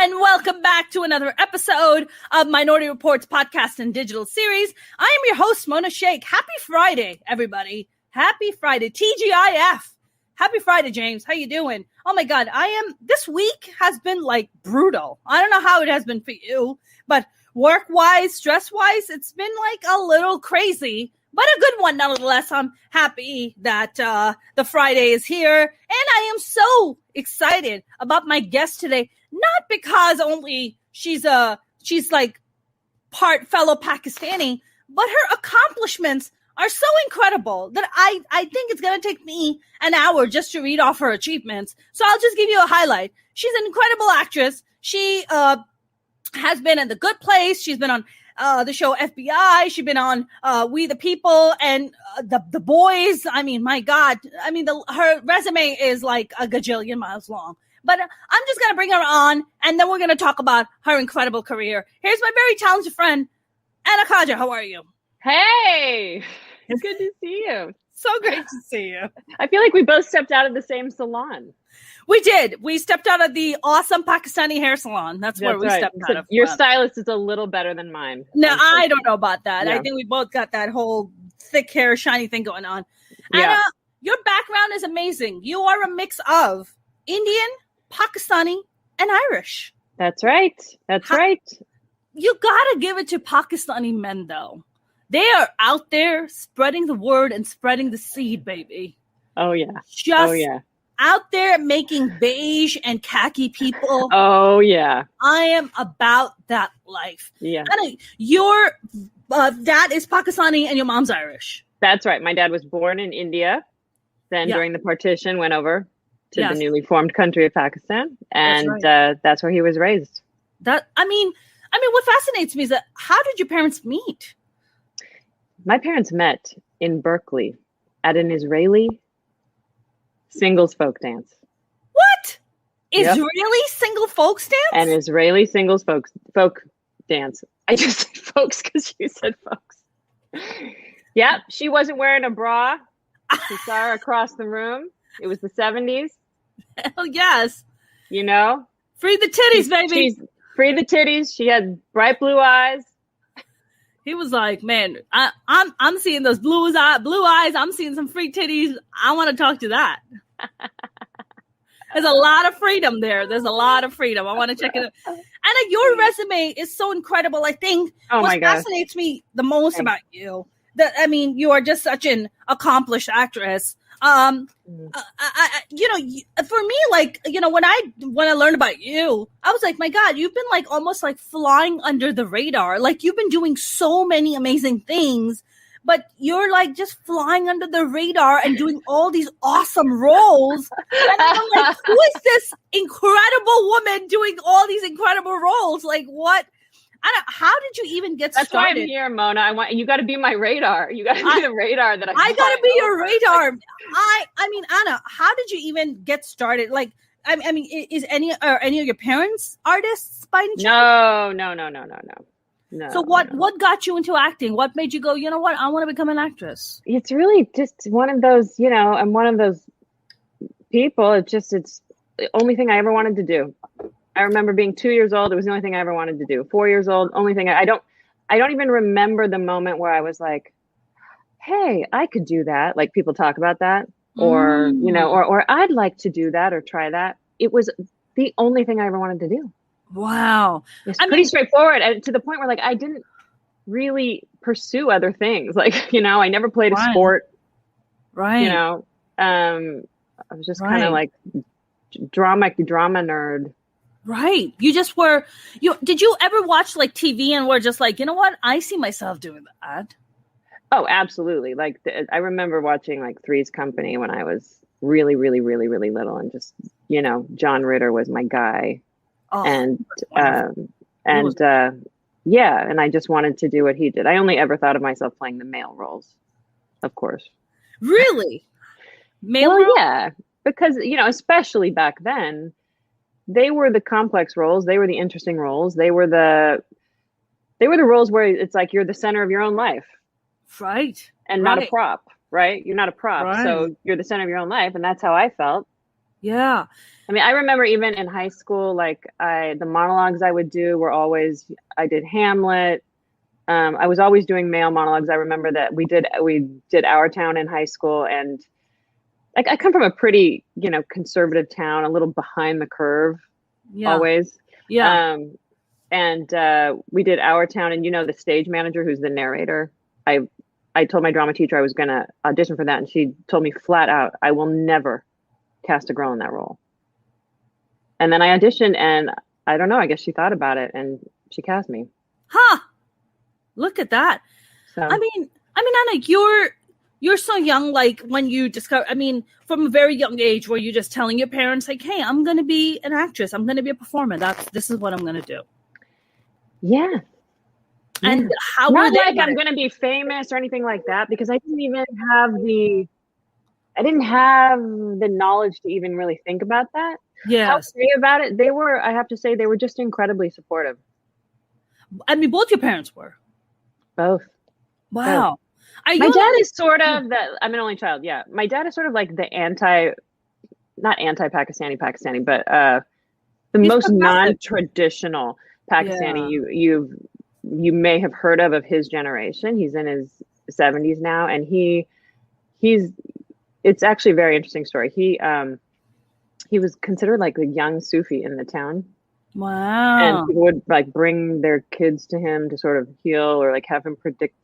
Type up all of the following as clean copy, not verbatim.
and welcome back to another episode of Minority Report's podcast and digital series. I am your host, Mona Sheikh. Happy Friday, everybody. Happy Friday. TGIF. Happy Friday, James. How you doing? Oh my God, this week has been like brutal. I don't know how it has been for you, but work-wise, stress-wise, it's been like a little crazy, but a good one nonetheless. I'm happy that the Friday is here, and I am so excited about my guest today. Not because only she's like part fellow Pakistani, but her accomplishments are so incredible that I think it's going to take me an hour just to read off her achievements. So I'll just give you a highlight. She's an incredible actress. She has been in The Good Place. She's been on the show FBI. She's been on We the People and the Boys. I mean, my God. I mean, her resume is like a gajillion miles long. But I'm just going to bring her on, and then we're going to talk about her incredible career. Here's my very talented friend, Anna Khaja. How are you? Hey, it's good to see you. So great to see you. I feel like we both stepped out of the same salon. We did. We stepped out of the awesome Pakistani hair salon. That's where we stepped out of. Your stylist is a little better than mine. No, I don't know about that. Yeah. I think we both got that whole thick hair, shiny thing going on. Yeah. Anna, your background is amazing. You are a mix of Indian, Pakistani, and Irish. That's right. Right. You gotta give it to Pakistani men, though. They are out there spreading the word and spreading the seed, baby. Oh, yeah. Out there making beige and khaki people. Oh, yeah. I am about that life. Yeah. Anna, your dad is Pakistani and your mom's Irish. That's right. My dad was born in India. Then during the partition, went over to the newly formed country of Pakistan. And that's where he was raised. I mean, what fascinates me is that how did your parents meet? My parents met in Berkeley at an Israeli singles folk dance. What? Israeli single folks dance? An Israeli singles folk dance. I just said folks because you said folks. Yeah, she wasn't wearing a bra. She saw her across the room. It was the 70s. Hell yes. You know? Free the titties, baby. Free the titties. She had bright blue eyes. He was like, man, I'm seeing those blue eyes. I'm seeing some free titties. I want to talk to that. There's a lot of freedom there. I want to check it out. Anna, your resume is so incredible. I think what fascinates me the most about you, you are just such an accomplished actress. For me, when I learned about you, I was like, my God, you've been like almost like flying under the radar. Like you've been doing so many amazing things, but you're like just flying under the radar and doing all these awesome roles. And I'm like, who is this incredible woman doing all these incredible roles? Like what? How did you even get started? That's why I'm here, Mona. You got to be my radar. You got to be the radar that I got to be your radar. Anna, how did you even get started? Like, is any of your parents artists by any chance? No. So what got you into acting? What made you go, you know what? I want to become an actress. It's really just one of those, I'm one of those people. It's the only thing I ever wanted to do. I remember being 2 years old. It was the only thing I ever wanted to do. 4 years old, only thing I don't even remember the moment where I was like, hey, I could do that. Like people talk about that or, or I'd like to do that or try that. It was the only thing I ever wanted to do. Wow. It's pretty straightforward. And to the point where like, I didn't really pursue other things. Like, I never played a sport. Right. I was just kind of like drama nerd. Right. You just were, did you ever watch like TV and were just like, you know what? I see myself doing that. Oh, absolutely. Like I remember watching like Three's Company when I was really, really, really, really little and just, John Ritter was my guy. Oh, and I just wanted to do what he did. I only ever thought of myself playing the male roles, of course. Really? Male roles? Yeah, because, especially back then, they were the complex roles. They were the interesting roles. They were the roles where it's like you're the center of your own life. Right. And not a prop, right? You're not a prop. Right. So you're the center of your own life. And that's how I felt. Yeah. I mean, I remember even in high school, like the monologues I would do were always, I did Hamlet. I was always doing male monologues. I remember that we did Our Town in high school, and I come from a pretty, conservative town, a little behind the curve, always. Yeah. And we did Our Town, and the stage manager who's the narrator. I told my drama teacher I was going to audition for that, and she told me flat out, I will never cast a girl in that role. And then I auditioned, and I don't know, I guess she thought about it, and she cast me. Huh. Look at that. So. I mean, Anna, you're so young, like when you discover, from a very young age, were you just telling your parents, like, hey, I'm going to be an actress. I'm going to be a performer. This is what I'm going to do. Yeah. And how Not were they? Like I'm going to be famous or anything like that, because I didn't even have the knowledge to even really think about that. Yes. How say about it? I have to say, they were just incredibly supportive. I mean, both your parents were. Both. Wow. Both. My dad is sort of I'm an only child. Yeah. My dad is sort of like the not anti-Pakistani, but the most non-traditional Pakistani you may have heard of his generation. He's in his 70s now, and it's actually a very interesting story. He was considered like the young Sufi in the town. Wow. And people would like bring their kids to him to sort of heal, or like have him predict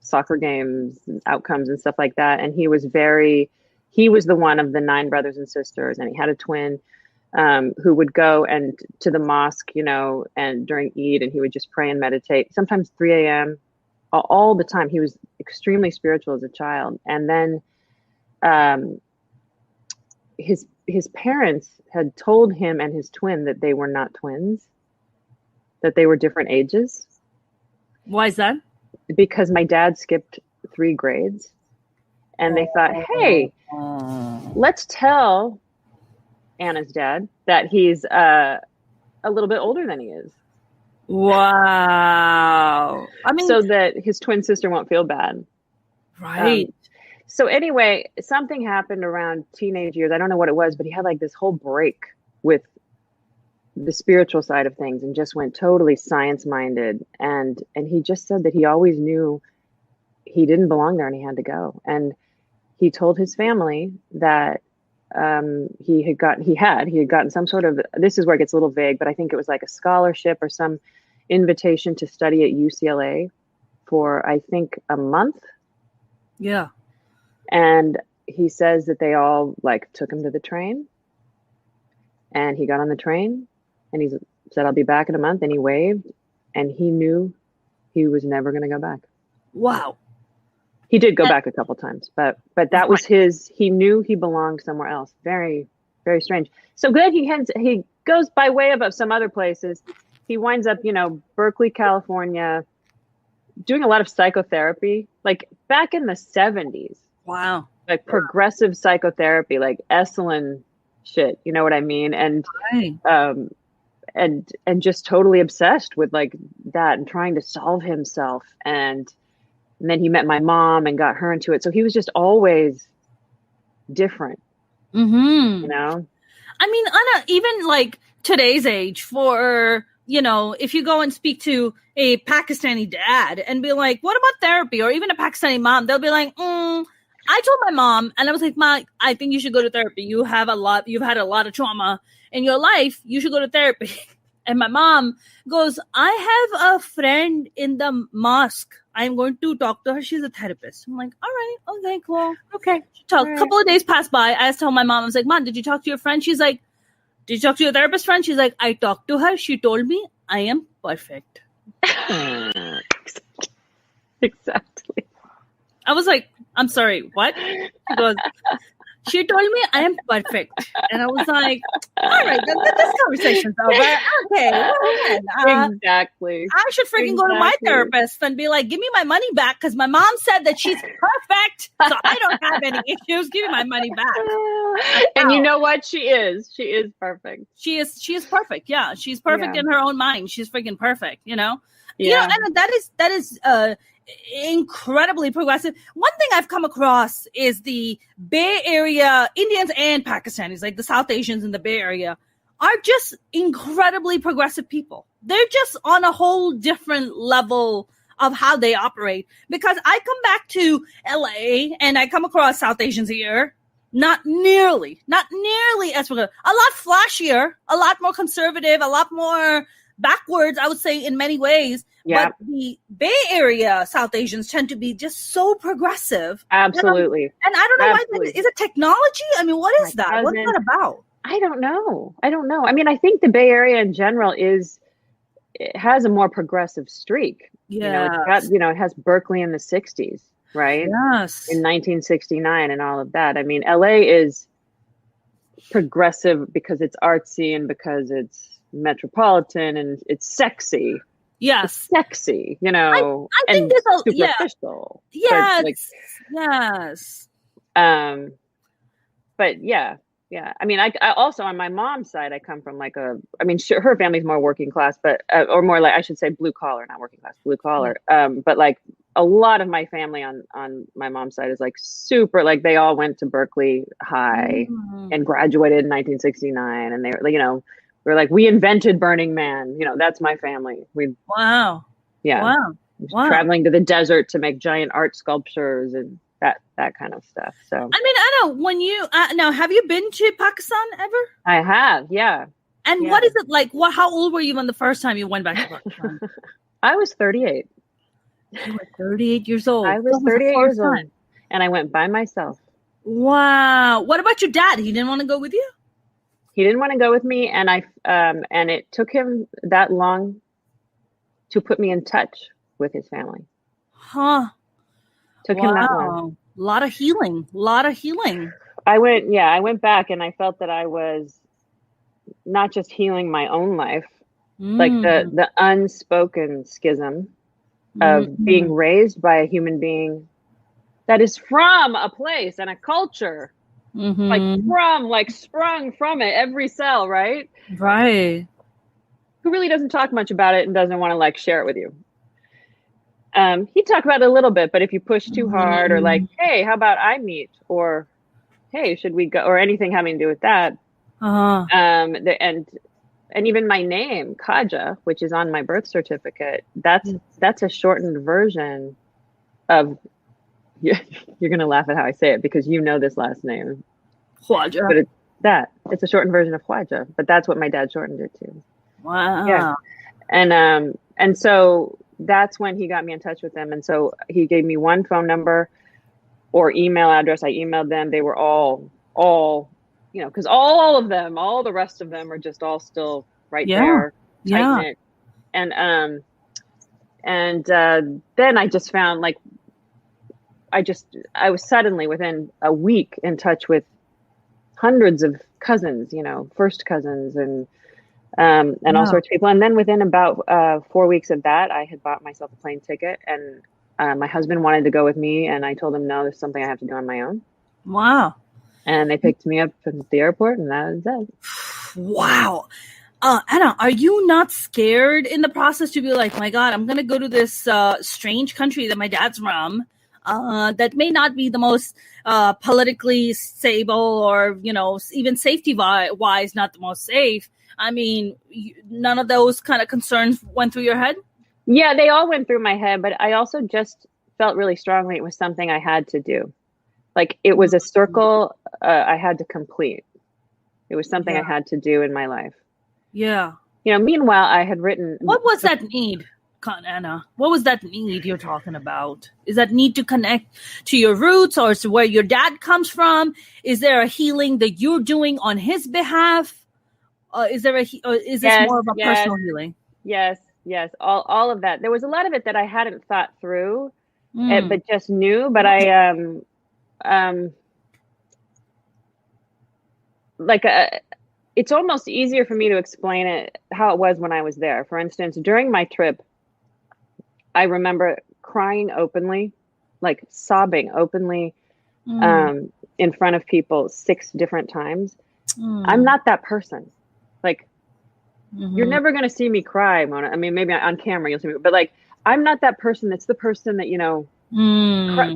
soccer games and outcomes and stuff like that. And he was the one of the 9 brothers and sisters, and he had a twin who would go and to the mosque, and during Eid, and he would just pray and meditate, sometimes 3 a.m. all the time. He was extremely spiritual as a child. And then his parents had told him and his twin that they were not twins, that they were different ages. Why is that? Because my dad skipped 3 grades, and they thought, hey, let's tell Anna's dad that he's a little bit older than he is. Wow. So that his twin sister won't feel bad. Right. So anyway, something happened around teenage years. I don't know what it was, but he had like this whole break with the spiritual side of things and just went totally science minded. And he just said that he always knew he didn't belong there and he had to go. And he told his family that he had gotten some sort of, this is where it gets a little vague, but I think it was like a scholarship or some invitation to study at UCLA for, I think, a month. Yeah. And he says that they all like took him to the train, and he got on the train and he said, I'll be back in a month. And he waved, and he knew he was never going to go back. Wow. He did go back a couple times, but that was he knew he belonged somewhere else. Very, very strange. So good. He goes by way of some other places. He winds up, Berkeley, California, doing a lot of psychotherapy, like back in the 70s. Wow. Like progressive psychotherapy, like Esalen shit. You know what I mean? And, right. And just totally obsessed with like that and trying to solve himself. And then he met my mom and got her into it. So he was just always different. Mm-hmm. I mean, Anna, even like today's age, for, if you go and speak to a Pakistani dad and be like, what about therapy? Or even a Pakistani mom, they'll be like, I told my mom, and I was like, Ma, I think you should go to therapy. You've had a lot of trauma in your life. You should go to therapy. And my mom goes, I have a friend in the mosque. I'm going to talk to her. She's a therapist. I'm like, all right, okay, cool. Okay. A couple of days passed by. I told my mom, I was like, Mom, did you talk to your friend? She's like, did you talk to your therapist friend? She's like, I talked to her. She told me I am perfect. Exactly. I was like, I'm sorry, what? She told me I am perfect. And I was like, all right, this conversation's over. Okay. Exactly. I should freaking go to my therapist and be like, give me my money back, because my mom said that she's perfect. So I don't have any issues. Give me my money back. And you know what? She is. She is perfect. She is perfect. Yeah. She's perfect in her own mind. She's freaking perfect, Yeah. And that is incredibly progressive. One thing I've come across is the Bay Area Indians and Pakistanis, like the South Asians in the Bay Area, are just incredibly progressive people. They're just on a whole different level of how they operate. Because I come back to LA and I come across South Asians here, not nearly as progressive, a lot flashier, a lot more conservative, a lot more backwards, I would say, in many ways. Yeah. But the Bay Area South Asians tend to be just so progressive. Absolutely. And I don't know why. Is it technology? I mean, what is that? What's that about? I don't know. I mean, I think the Bay Area in general it has a more progressive streak. Yeah. It has Berkeley in the 60s, right? Yes. In 1969 and all of that. I mean, LA is progressive because it's artsy and because it's metropolitan and it's sexy. Yes. It's sexy, I think and there's superficial. Yes. Yes. But yeah. I mean, I also on my mom's side, I come from her family's more working class, but or more like I should say blue collar, not working class, blue collar. But like a lot of my family on my mom's side is like super, like they all went to Berkeley High and graduated in 1969, and they were we're like, we invented Burning Man. That's my family. Wow. Traveling to the desert to make giant art sculptures and that kind of stuff. So I mean, Anna, when you now have you been to Pakistan ever? I have, yeah. And what is it like? How old were you when the first time you went back to Pakistan? I was 38. You were 38 years old. I was 38 years old, and I went by myself. Wow. What about your dad? He didn't want to go with you? He didn't want to go with me, and and it took him that long to put me in touch with his family. Huh. Took him that long. A lot of healing. I went back, and I felt that I was not just healing my own life, like the unspoken schism of being raised by a human being that is from a place and a culture, sprung from it, every cell, right? Right. Who really doesn't talk much about it and doesn't want to share it with you. He talked about it a little bit, but if you push too hard or hey, how about I meet, or hey, should we go, or anything having to do with that. And even my name, Khaja, which is on my birth certificate, that's a shortened version of, you're going to laugh at how I say it because you know this last name. Khaja. But it's a shortened version of Khaja, but that's what my dad shortened it to. Wow. Yeah. And so that's when he got me in touch with them. And so he gave me one phone number or email address. I emailed them. They were all, because all the rest of them are just all still right there, tight-knit. And then I just found I was suddenly within a week in touch with hundreds of cousins, first cousins and all sorts of people. And then within about 4 weeks of that, I had bought myself a plane ticket, and my husband wanted to go with me, and I told him, no, there's something I have to do on my own. Wow. And they picked me up at the airport, and that was it. Wow. Anna, are you not scared in the process to be like, my God, I'm going to go to this strange country that my dad's from, that may not be the most politically stable or, even safety-wise, not the most safe. I mean, none of those kind of concerns went through your head? Yeah, they all went through my head, but I also just felt really strongly it was something I had to do. It was a circle I had to complete. It was something I had to do in my life. Yeah. Meanwhile, I had written... What was that need, Anna? What was that need you're talking about? Is that need to connect to your roots or to where your dad comes from? Is there a healing that you're doing on his behalf? Is this more of a personal healing? Yes. All of that. There was a lot of it that I hadn't thought through, but just knew. But it's almost easier for me to explain it how it was when I was there. For instance, during my trip, I remember crying openly, sobbing openly, in front of people 6 different times. I'm not that person. You're never going to see me cry, Mona. I mean, maybe on camera you'll see me, but I'm not that person that's the person that,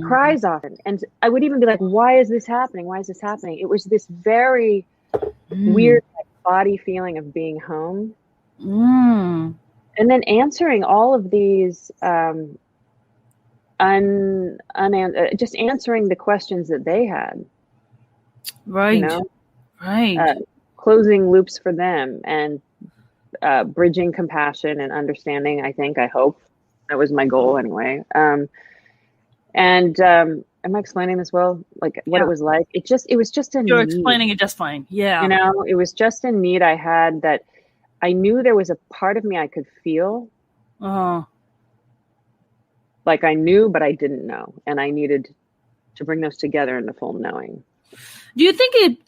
cries often. And I would even be like, why is this happening? Why is this happening? It was this very weird body feeling of being home. And then answering all of these, just answering the questions that they had. Right. Right. Closing loops for them and bridging compassion and understanding, I hope. That was my goal anyway. Am I explaining this well? Like what it was like? It was just a You're need. explaining it just fine. Yeah. It was just a need I had that I knew there was a part of me I could feel. Like I knew, but I didn't know. And I needed to bring those together into full knowing. Do you think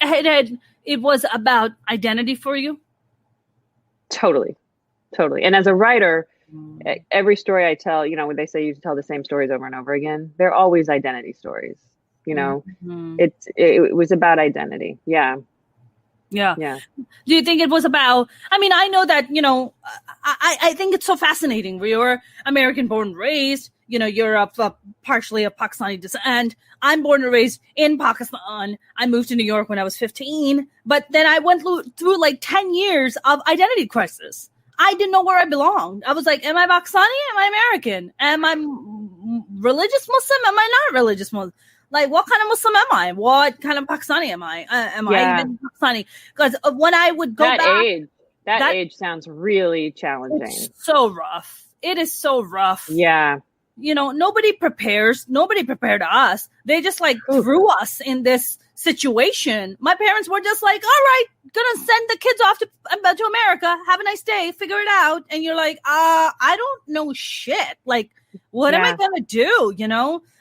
it was about identity for you? Totally. And as a writer, every story I tell, when they say you tell the same stories over and over again, they're always identity stories. It was about identity. Yeah. Do you think it was about, I know that, I think it's so fascinating. You're American born and raised, you're of partially of Pakistani descent. I'm born and raised in Pakistan. I moved to New York when I was 15, but then I went through like 10 years of identity crisis. I didn't know where I belonged. I was like, am I Pakistani? Am I American? Am I religious Muslim? Am I not religious Muslim? Like, what kind of Muslim am I? What kind of Pakistani am I? Am I even Pakistani? Because when I would go that age sounds really challenging. It's so rough. It is so rough. Yeah. Nobody prepared us. They just threw us in this situation. My parents were just like, all right, gonna send the kids off to America. Have a nice day. Figure it out. And you're like, I don't know shit. Like, what am I gonna do?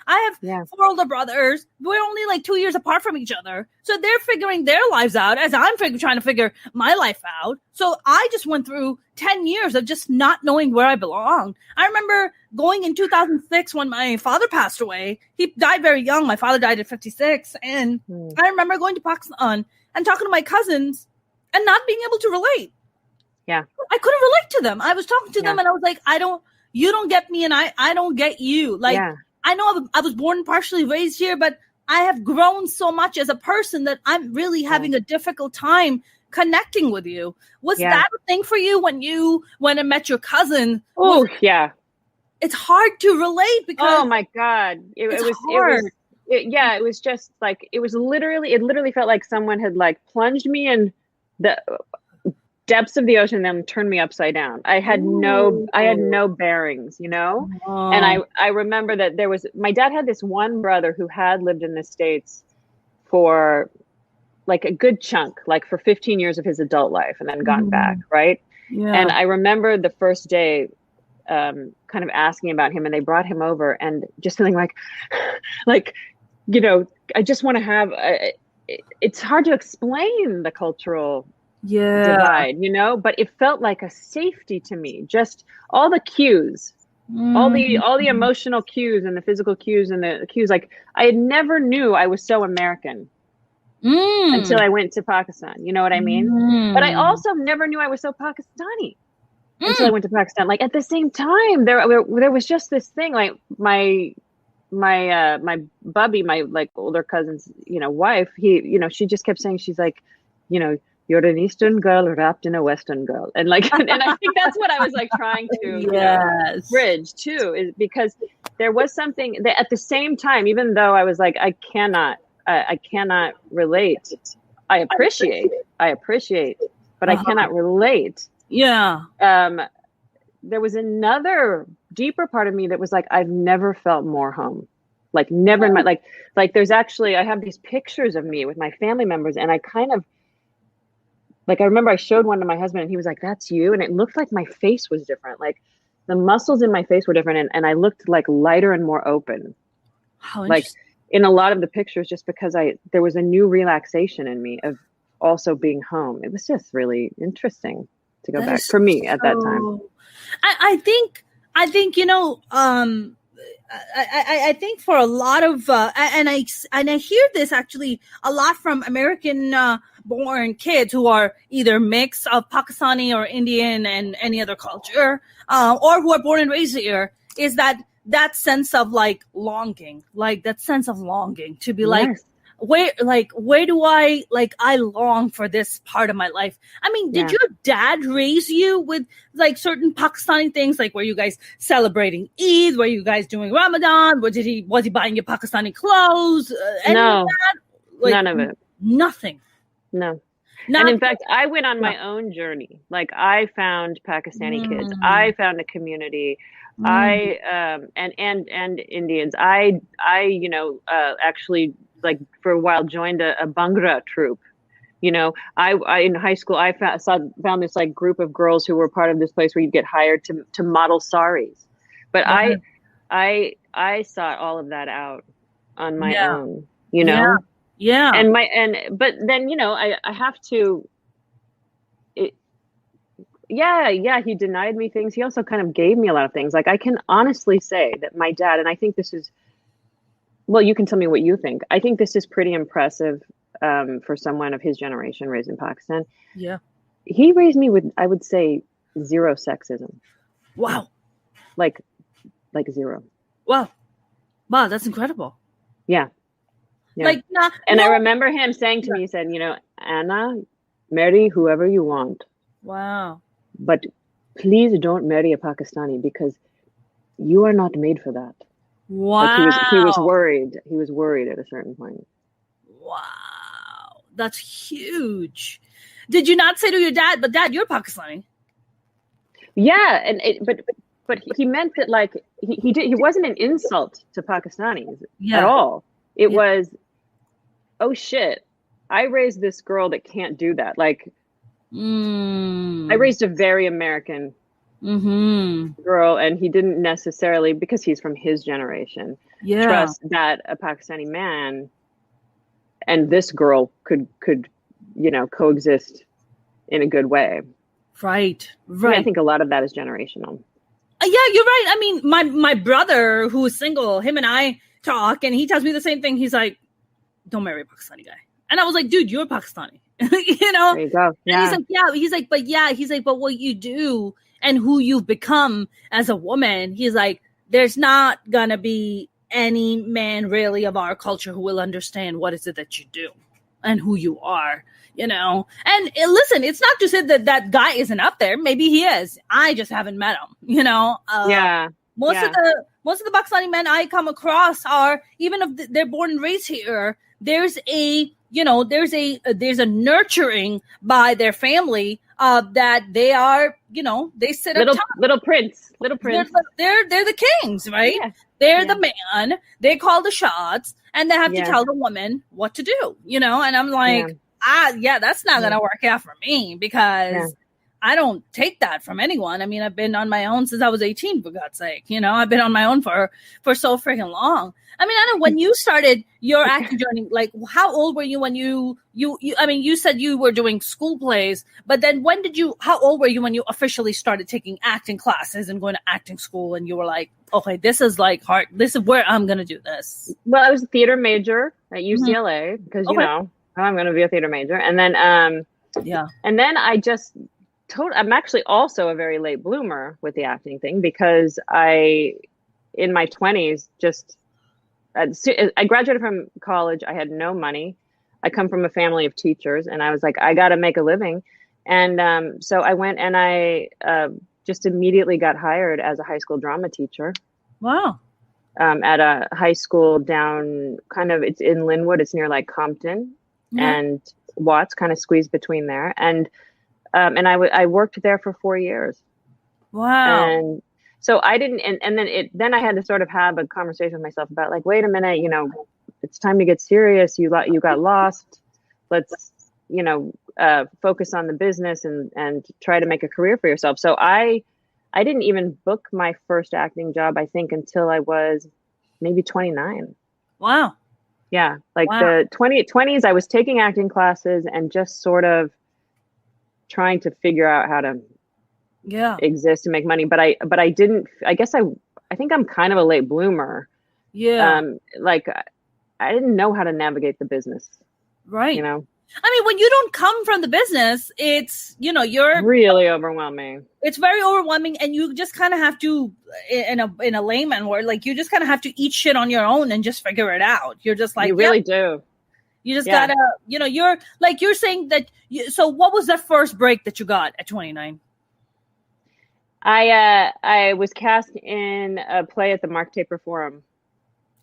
I have 4 older brothers. We're only 2 years apart from each other. So they're figuring their lives out as I'm trying to figure my life out. So I just went through 10 years of just not knowing where I belong. I remember going in 2006 when my father passed away. He died very young. My father died at 56. And I remember going to Pakistan and talking to my cousins and not being able to relate. Yeah. I couldn't relate to them. I was talking to them and I was like, you don't get me and I don't get you. I know I was born and partially raised here, but I have grown so much as a person that I'm really having a difficult time connecting with you. Was that a thing for you when I met your cousin? Oh, yeah. It's hard to relate because oh my God. It was hard. It was just it literally felt like someone had plunged me in the depths of the ocean and then turned me upside down. I had no bearings, and I remember that my dad had this one brother who had lived in the States for a good chunk, for 15 years of his adult life and then gone back. Right. Yeah. And I remember the first day, kind of asking about him and they brought him over and just feeling I just want to have, it's hard to explain the cultural divide, but it felt like a safety to me. Just all the cues, all the emotional cues and the physical cues and the cues. I never knew I was so American until I went to Pakistan. You know what I mean? But I also never knew I was so Pakistani until I went to Pakistan. At the same time, there was just this thing. My bubby, my older cousin's, wife, she just kept saying, she's like, you're an Eastern girl wrapped in a Western girl. And and I think that's what I was trying to bridge too, is because there was something that at the same time, even though I was I cannot relate. I appreciate, but I cannot relate. Yeah. There was another deeper part of me that was I've never felt more home. Never in my, there's actually, I have these pictures of me with my family members and I kind of, I remember I showed one to my husband and he was like, that's you. And it looked like my face was different. The muscles in my face were different. And I looked lighter and more open. How in a lot of the pictures, just because there was a new relaxation in me of also being home. It was just really interesting to go back for me at that time. I think I think for a lot of and I hear this actually a lot from American born kids who are either mix of Pakistani or Indian and any other culture, or who are born and raised here. is that sense of like longing, like that sense of longing to be like, where do I long for this part of my life? I mean, did your dad raise you with like certain Pakistani things? Like, were you guys celebrating Eid? Were you guys doing Ramadan? Was he buying you Pakistani clothes? No, like, none of it. Nothing. No. And in fact, I went on my own journey. Like, I found Pakistani kids. I found a community. I and Indians. I actually, like, for a while joined a Bhangra troupe. You know, I in high school I found this like group of girls who were part of this place where you get hired to model saris. But I sought all of that out on my own. You know. Yeah. But then, you know, I have to. He denied me things. He also kind of gave me a lot of things. Like, I can honestly say that my dad, and I think this is, well, you can tell me what you think. I think this is pretty impressive for someone of his generation raised in Pakistan. Yeah. He raised me with, I would say, zero sexism. Wow. Like zero. Wow, that's incredible. Yeah. Like, I remember him saying to me, he said, you know, Anna, marry whoever you want. Wow. But please don't marry a Pakistani because you are not made for that. Wow. Like, he was worried. He was worried at a certain point. Wow. That's huge. Did you not say to your dad, but Dad, you're Pakistani? Yeah. But he meant that, like, he wasn't an insult to Pakistanis at all. It was, oh shit, I raised this girl that can't do that. Like, I raised a very American girl, and he didn't necessarily, because he's from his generation, trust that a Pakistani man and this girl could you know, coexist in a good way. Right. I mean, I think a lot of that is generational. Yeah, you're right. I mean, my brother, who is single, him and I talk, and he tells me the same thing. He's like, don't marry a Pakistani guy. And I was like, dude, you're Pakistani. You know? There you go. Yeah. And he's like, but what you do and who you've become as a woman, he's like, there's not gonna be any man really of our culture who will understand what is it that you do and who you are, you know? And listen, it's not to say that guy isn't up there. Maybe he is. I just haven't met him, you know? Most of the Pakistani men I come across are, even if they're born and raised here, there's a nurturing by their family that they are, you know, they sit up top. Little prince. They're the kings, right? Yeah. They're the man. They call the shots, and they have to tell the woman what to do, you know? And I'm like, that's not going to work out for me, because I don't take that from anyone. I mean, I've been on my own since I was 18, for God's sake. You know, I've been on my own for so freaking long. I mean, Anna, when you started your acting journey, like, how old were you when you I mean, you said you were doing school plays, but then how old were you when you officially started taking acting classes and going to acting school, and you were like, okay, this is like hard. This is where I'm going to do this. Well, I was a theater major at UCLA because, you know, I'm going to be a theater major. And then, and then I'm actually also a very late bloomer with the acting thing, because in my 20s, I graduated from college. I had no money. I come from a family of teachers, and I was like, I got to make a living. And so I went and I just immediately got hired as a high school drama teacher. Wow. At a high school down it's in Linwood. It's near like Compton and Watts, kind of squeezed between there. And I worked there for 4 years. Wow. And so I didn't, and then I had to sort of have a conversation with myself about, like, wait a minute, you know, it's time to get serious. You got lost. Let's, you know, focus on the business and try to make a career for yourself. So I didn't even book my first acting job, I think, until I was maybe 29. Wow. Yeah. Like the 20s, I was taking acting classes and just sort of trying to figure out how to exist and make money. But I didn't, I guess I think I'm kind of a late bloomer. Yeah. Like, I didn't know how to navigate the business. Right. You know? I mean, when you don't come from the business, it's, you're really overwhelming. It's very overwhelming, and you just kind of have to, in a layman word, like you just kind of have to eat shit on your own and just figure it out. You're just like, you really do. You just gotta, you're like, you're saying that. So what was that first break that you got at 29? I was cast in a play at the Mark Taper Forum.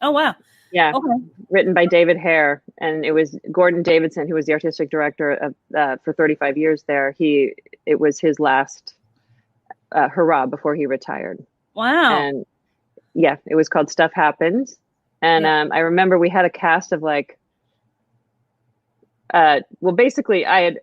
Oh, wow. Yeah. Okay. Written by David Hare. And it was Gordon Davidson, who was the artistic director of, for 35 years there. It was his last hurrah before he retired. Wow. And yeah, it was called Stuff Happens. And I remember we had a cast of like, well, basically I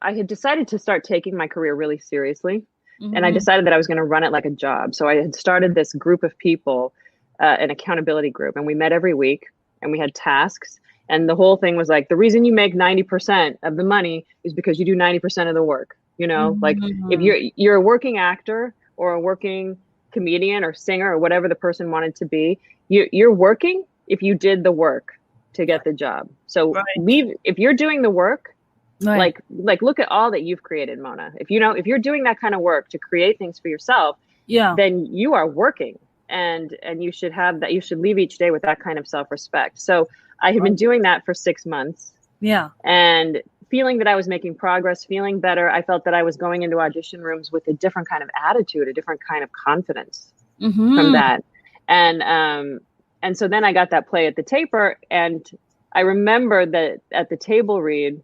had decided to start taking my career really seriously. Mm-hmm. And I decided that I was going to run it like a job. So I had started this group of people, an accountability group, and we met every week and we had tasks. And the whole thing was like, the reason you make 90% of the money is because you do 90% of the work. Like if you're a working actor or a working comedian or singer or whatever the person wanted to be, you're working if you did the work to get the job. So if you're doing the work, like look at all that you've created, Mona. If you're doing that kind of work to create things for yourself, then you are working, and you should have that. You should leave each day with that kind of self-respect. So I had been doing that for 6 months. Yeah. And feeling that I was making progress, feeling better. I felt that I was going into audition rooms with a different kind of attitude, a different kind of confidence from that. And so then I got that play at the Taper, and I remember that at the table read,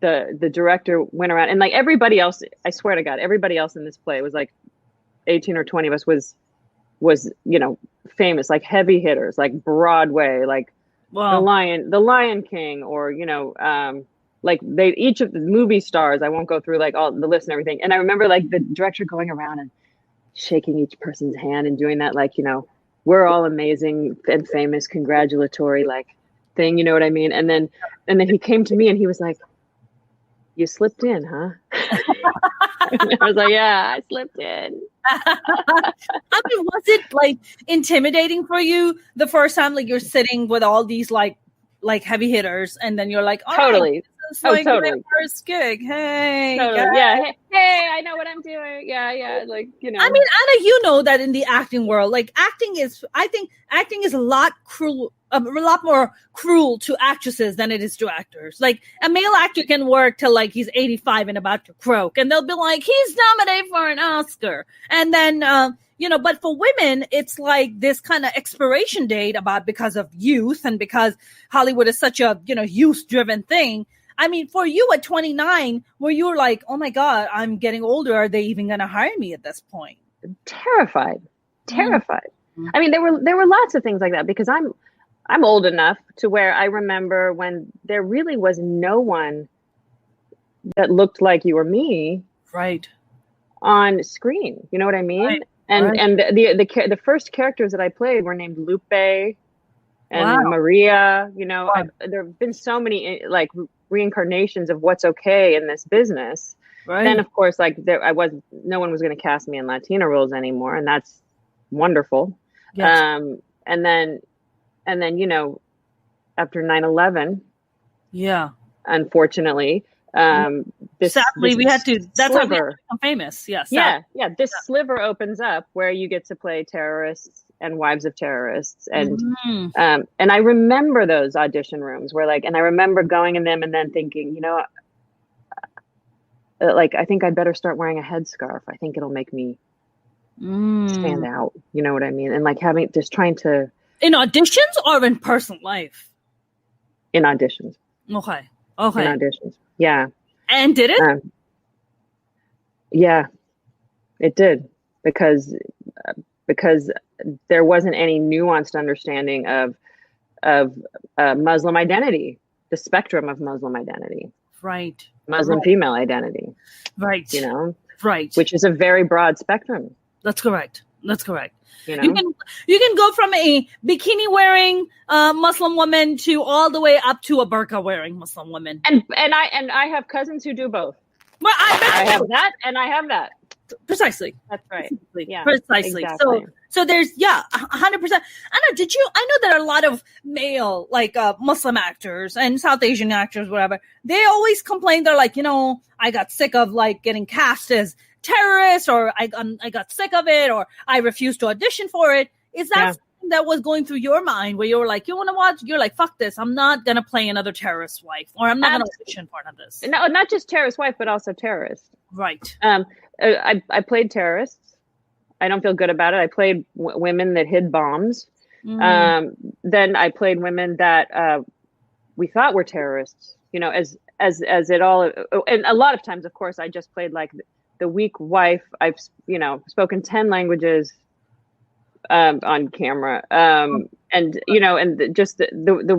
the director went around, and like everybody else, I swear to God, everybody else in this play was like 18 or 20 of us was famous, like heavy hitters, like Broadway, like the Lion King, or like each of the movie stars. I won't go through like all the list and everything. And I remember like the director going around and shaking each person's hand and doing that, like, we're all amazing and famous, congratulatory like thing, you know what I mean? And then he came to me and he was like, "You slipped in, huh?" I was like, "Yeah, I slipped in." I mean, was it like intimidating for you the first time? Like you're sitting with all these like heavy hitters, and then you're like, totally. Right, this is like totally. my first gig. Hey, totally. Yeah. Hey, I know what I'm doing. Yeah. Like, I mean, Anna, you know that in the acting world, like I think acting is a lot more cruel to actresses than it is to actors. Like a male actor can work till like he's 85 and about to croak, and they'll be like, he's nominated for an Oscar. And then, but for women, it's like this kind of expiration date because of youth and because Hollywood is such a, youth driven thing. I mean, for you at 29, where you were like, oh my God, I'm getting older. Are they even going to hire me at this point? Terrified. Mm-hmm. I mean, there were lots of things like that, because I'm old enough to where I remember when there really was no one that looked like you or me, right, on screen. You know what I mean? Right. And the first characters that I played were named Lupe and Maria. There have been so many like reincarnations of what's okay in this business. Right. Then of course, like no one was going to cast me in Latina roles anymore, and that's wonderful. Yes. And then, after 9/11, unfortunately, sadly, we had to. That's how we become famous. Yes. Yeah. This sliver opens up where you get to play terrorists and wives of terrorists, and I remember those audition rooms where and I remember going in them and then thinking, like I think I'd better start wearing a headscarf. I think it'll make me stand out. You know what I mean? And like trying to. In auditions or in personal life? In auditions. Okay. In auditions. Yeah. And did it? Yeah, it did, because there wasn't any nuanced understanding of Muslim identity, the spectrum of Muslim identity. Right. Muslim female identity. Right. Right. Which is a very broad spectrum. That's correct. You can go from a bikini wearing Muslim woman to all the way up to a burqa wearing Muslim woman. And I have cousins who do both. Well, I have that, and I have that. Precisely. That's right. Yeah, Precisely. exactly. So there's 100%. Anna, I know there are a lot of male Muslim actors and South Asian actors, whatever. They always complain. They're like, I got sick of getting cast as terrorists, or I got sick of it, or I refused to audition for it. Is that something that was going through your mind where you were like, you want to watch? You're like, fuck this. I'm not going to play another terrorist wife, or I'm not going to audition for none of this. No, not just terrorist wife, but also terrorist. Right. I played terrorists. I don't feel good about it. I played women that hid bombs. Then I played women that we thought were terrorists. As it all, and a lot of times, of course, I just played like the weak wife. I've spoken 10 languages on camera, and just the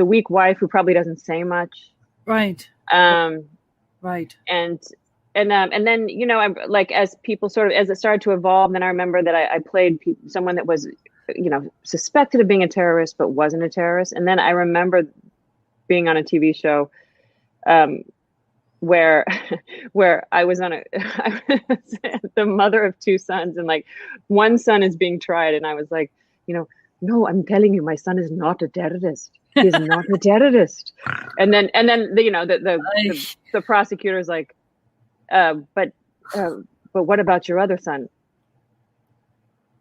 weak wife who probably doesn't say much. Right. Right. And then, I'm like, as people as it started to evolve, then I remember that I played someone that was, suspected of being a terrorist, but wasn't a terrorist. And then I remember being on a TV show where I was the mother of two sons, and like one son is being tried. And I was like, no, I'm telling you, my son is not a terrorist. He is not a terrorist. And then the prosecutor's like, but what about your other son?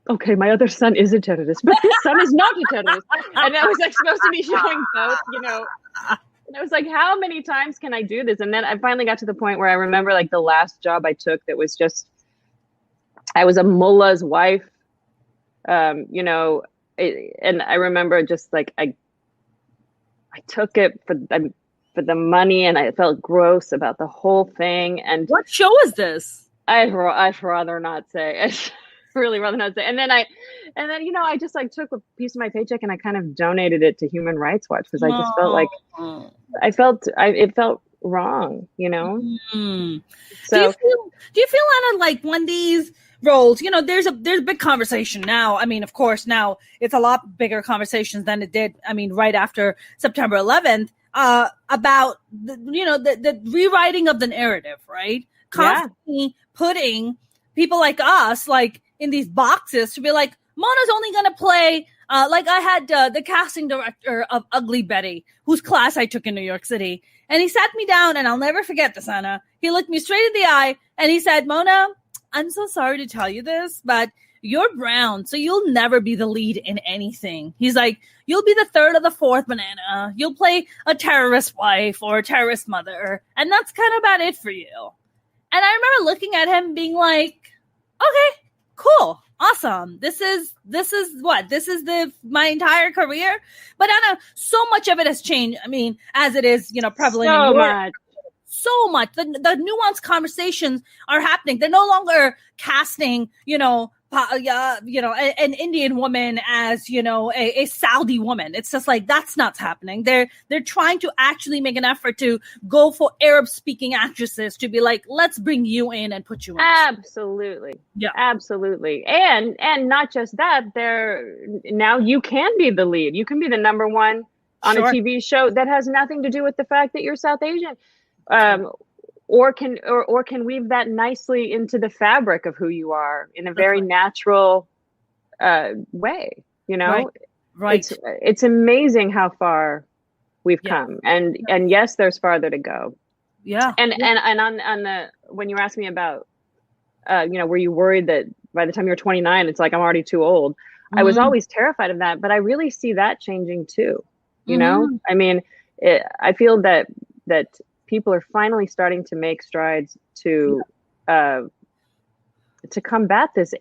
Okay, my other son is a terrorist, but his son is not a terrorist. And I was like supposed to be showing both, And I was like, how many times can I do this? And then I finally got to the point where I remember like the last job I took that was just, I was a mullah's wife, and I remember just like I took it for the money, and I felt gross about the whole thing. And what show is this? I'd rather not say. I'd really rather not say. And then I just like took a piece of my paycheck and I kind of donated it to Human Rights Watch, because I just felt like it felt wrong, So do you feel Anna, like when these roles, there's a big conversation now. I mean, of course, now it's a lot bigger conversations than it did. I mean, right after September 11th, about the rewriting of the narrative, right? Constantly putting people like us like in these boxes to be like, Mona's only going to play. Like I had the casting director of Ugly Betty, whose class I took in New York City, and he sat me down, and I'll never forget this, Anna. He looked me straight in the eye, and he said, Mona, I'm so sorry to tell you this, but you're brown, so you'll never be the lead in anything. He's like, you'll be the third or the fourth banana. You'll play a terrorist wife or a terrorist mother, and that's kind of about it for you. And I remember looking at him being like, okay, cool, awesome. This is my entire career. But Anna, so much of it has changed. I mean, as it is, prevalent in Europe. So much. The nuanced conversations are happening. They're no longer casting, an Indian woman as, a Saudi woman. It's just like, that's not happening. They're trying to actually make an effort to go for Arab speaking actresses to be like, let's bring you in and put you in. Absolutely. Yeah, absolutely. And not just that, now you can be the lead. You can be the number one on a TV show that has nothing to do with the fact that you're South Asian. Or can weave that nicely into the fabric of who you are in a very natural way, Right. It's amazing how far we've come, and yes, there's farther to go. Yeah. And on the, when you asked me about were you worried that by the time you're 29 it's like I'm already too old? Mm-hmm. I was always terrified of that, but I really see that changing too. I mean, I feel that people are finally starting to make strides to combat this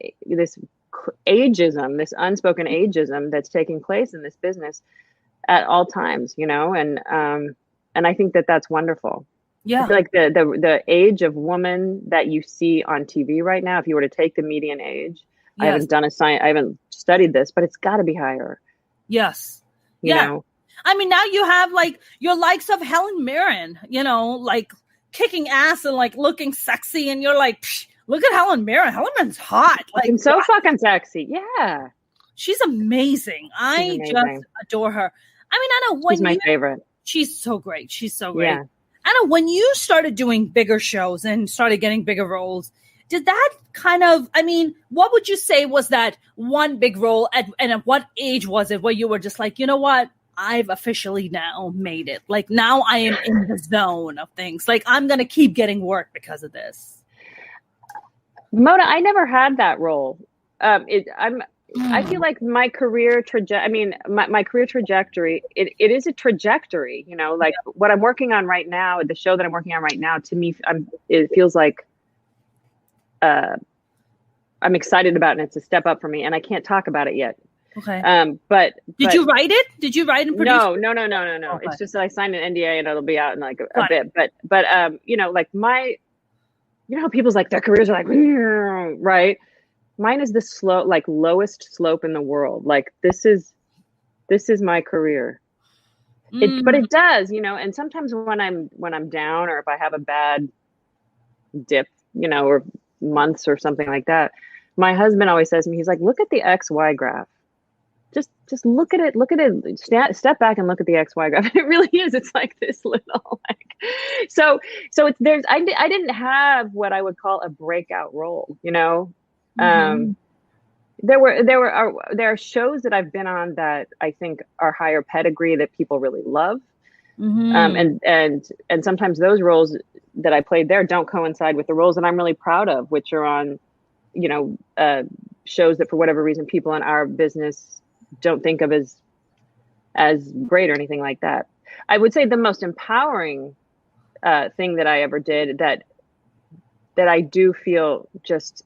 ageism, this unspoken ageism that's taking place in this business at all times, and I think that that's wonderful. Yeah, I feel like the age of woman that you see on TV right now, if you were to take the median age, I haven't studied this, but it's got to be higher. Yes, you know. I mean, now you have like your likes of Helen Mirren, like kicking ass and like looking sexy. And you're like, look at Helen Mirren. Helen Mirren's hot. Like, I'm so fucking sexy. Yeah. She's amazing. I just adore her. I mean, Anna, she's my favorite. She's so great. She's so great. Yeah. Anna, when you started doing bigger shows and started getting bigger roles, did that kind of, I mean, what would you say was that one big role and at what age was it where you were just like, you know what? I've officially now made it. Like now I am in the zone of things. Like I'm going to keep getting work because of this. Mona, I never had that role. I feel like my career my career trajectory, it is a trajectory, you know, like what I'm working on right now, the show that I'm working on right now, to me, it feels like I'm excited about it, and it's a step up for me, and I can't talk about it yet. Okay. But did you write it? Did you write and produce? No. Okay. It's just that I signed an NDA and it'll be out in like a bit. But you know, like people's like their careers are like right. Mine is the lowest slope in the world. Like this is my career. But it does, you know, and sometimes when I'm down or if I have a bad dip, you know, or months or something like that, my husband always says to me, he's like, look at the XY graph. Just look at it, step back and look at the XY graph. It really is. It's like this little, like, so it's, I didn't have what I would call a breakout role, you know? There are shows that I've been on that I think are higher pedigree that people really love. And sometimes those roles that I played there don't coincide with the roles that I'm really proud of, which are on, you know, shows that for whatever reason people in our business don't think of as great or anything like that. I would say the most empowering thing that I ever did that I do feel just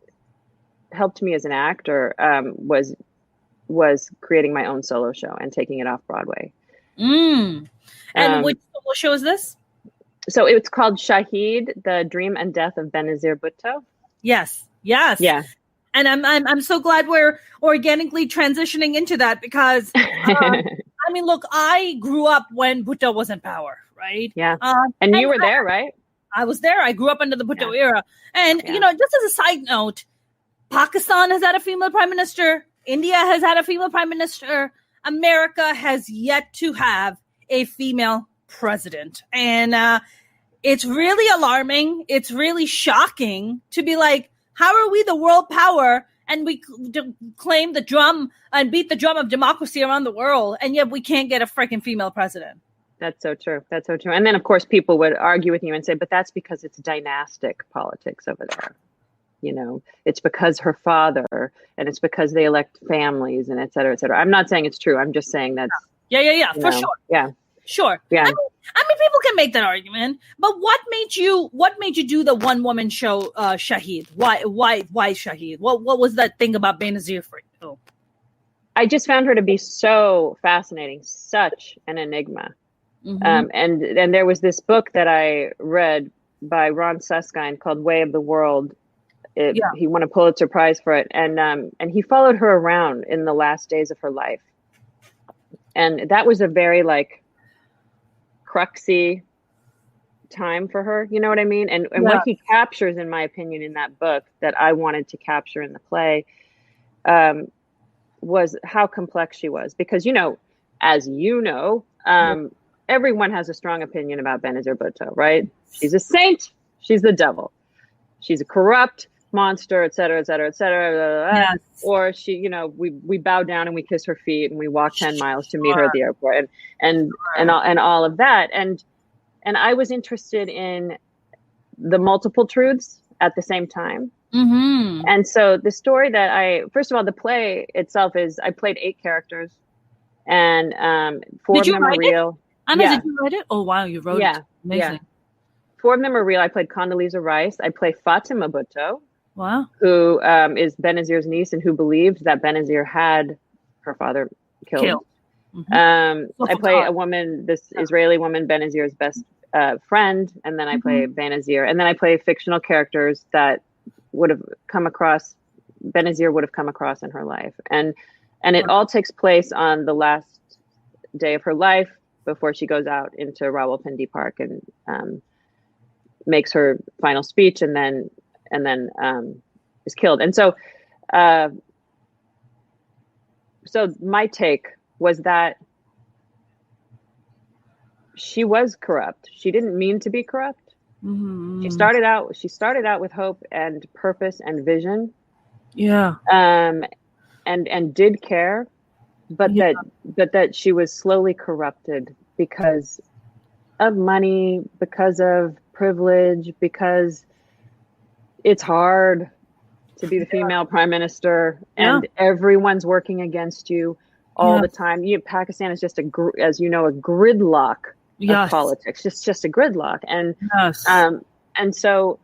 helped me as an actor was creating my own solo show and taking it off Broadway. And which solo show is this? So it's called Shaheed, The Dream and Death of Benazir Bhutto. Yes. Yeah. And I'm so glad we're organically transitioning into that because I mean, look, I grew up when Bhutto was in power, right? Yeah. And you were there, right? I was there. I grew up under the Bhutto era. And, you know, just as a side note, Pakistan has had a female prime minister. India has had a female prime minister. America has yet to have a female president. And it's really alarming. It's really shocking to be like, how are we the world power and we claim the drum and beat the drum of democracy around the world, and yet we can't get a freaking female president? That's so true. That's so true. And then, of course, people would argue with you and say, but that's because it's dynastic politics over there. You know, it's because her father, and it's because they elect families and et cetera, et cetera. I'm not saying it's true. I'm just saying that's... Yeah, for sure. Yeah. Sure. Yeah. I mean, people can make that argument, but what made you do the one woman show, Shaheed? Why Shaheed? What was that thing about Benazir for you? I just found her to be so fascinating, such an enigma. And there was this book that I read by Ron Suskind called Way of the World. He won a Pulitzer Prize for it. And he followed her around in the last days of her life. And that was a very like cruxy time for her. You know what I mean? And what he captures, in my opinion, in that book that I wanted to capture in the play was how complex she was. Because, you know, as you know, everyone has a strong opinion about Benazir Bhutto, right? She's a saint. She's the devil. She's a corrupt monster, et cetera, et cetera, et cetera. Yes. Or she, you know, we bow down and we kiss her feet and we walk 10 miles to meet her at the airport and all of that. And I was interested in the multiple truths at the same time. And so the story that first of all, the play itself is, I played 8 characters and 4 of them are real. Anna, did you write it? Oh, wow. You wrote it. Amazing. Yeah. 4 of them are real. I played Condoleezza Rice. I play Fatima Bhutto. Wow. Who is Benazir's niece and who believed that Benazir had her father killed. I play a woman, this Israeli woman, Benazir's best friend. And then I play Benazir. And then I play fictional characters that would have come across, Benazir would have come across in her life. And it all takes place on the last day of her life before she goes out into Rawalpindi Park and makes her final speech and then is killed. And so my take was that she was corrupt. She didn't mean to be corrupt. Mm-hmm. She started out with hope and purpose and vision. Yeah. And did care, but that she was slowly corrupted because of money, because of privilege, because it's hard to be the female prime minister, and everyone's working against you all the time. Pakistan is just a gridlock of politics, just a gridlock, and so.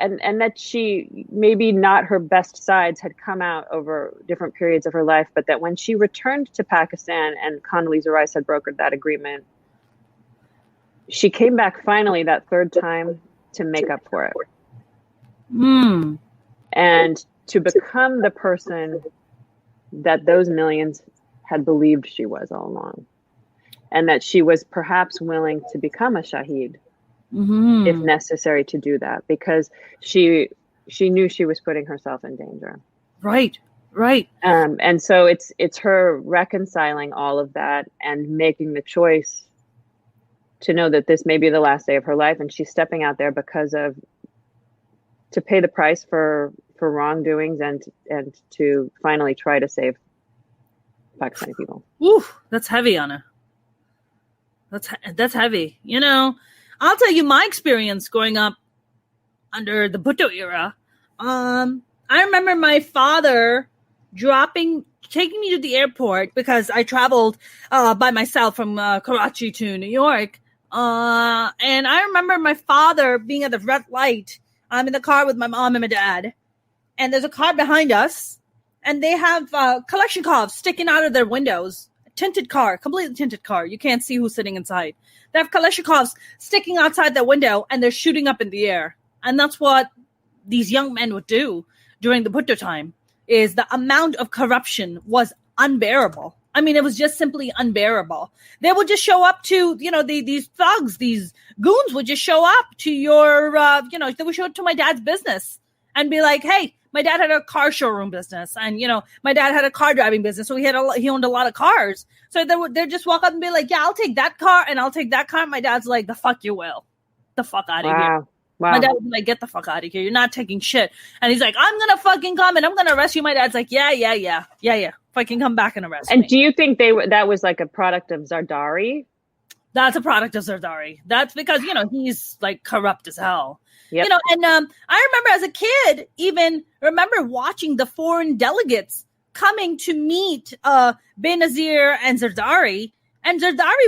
And that she, maybe not her best sides had come out over different periods of her life, but that when she returned to Pakistan and Condoleezza Rice had brokered that agreement, she came back finally that third time to make up for it. And to become the person that those millions had believed she was all along. And that she was perhaps willing to become a Shaheed. If necessary to do that, because she knew she was putting herself in danger. Right. And so it's her reconciling all of that and making the choice to know that this may be the last day of her life, and she's stepping out there to pay the price for wrongdoings and to finally try to save Pakistani people. Ooh, that's heavy, Anna. That's heavy. I'll tell you my experience growing up under the Bhutto era. I remember my father taking me to the airport because I traveled by myself from Karachi to New York. And I remember my father being at the red light. I'm in the car with my mom and my dad. And there's a car behind us. And they have Kalashnikovs sticking out of their windows. Tinted car, completely tinted car. You can't see who's sitting inside. They have Kalashnikovs sticking outside their window and they're shooting up in the air. And that's what these young men would do during the Bhutto time, is the amount of corruption was unbearable. I mean, it was just simply unbearable. They would just show up to, these thugs, these goons would just show up to your, they would show up to my dad's business and be like, hey, my dad had a car showroom business, and my dad had a car driving business, so he owned a lot of cars. So they'd just walk up and be like, "Yeah, I'll take that car, and I'll take that car." My dad's like, "The fuck you will, the fuck out of here." Wow. My dad would be like, "Get the fuck out of here! You're not taking shit." And he's like, "I'm gonna fucking come and I'm gonna arrest you." My dad's like, "Yeah. Fucking come back and arrest me." And do you think that was like a product of Zardari? That's a product of Zardari. That's because he's like corrupt as hell. Yep. And I remember as a kid, even watching the foreign delegates coming to meet Benazir and Zardari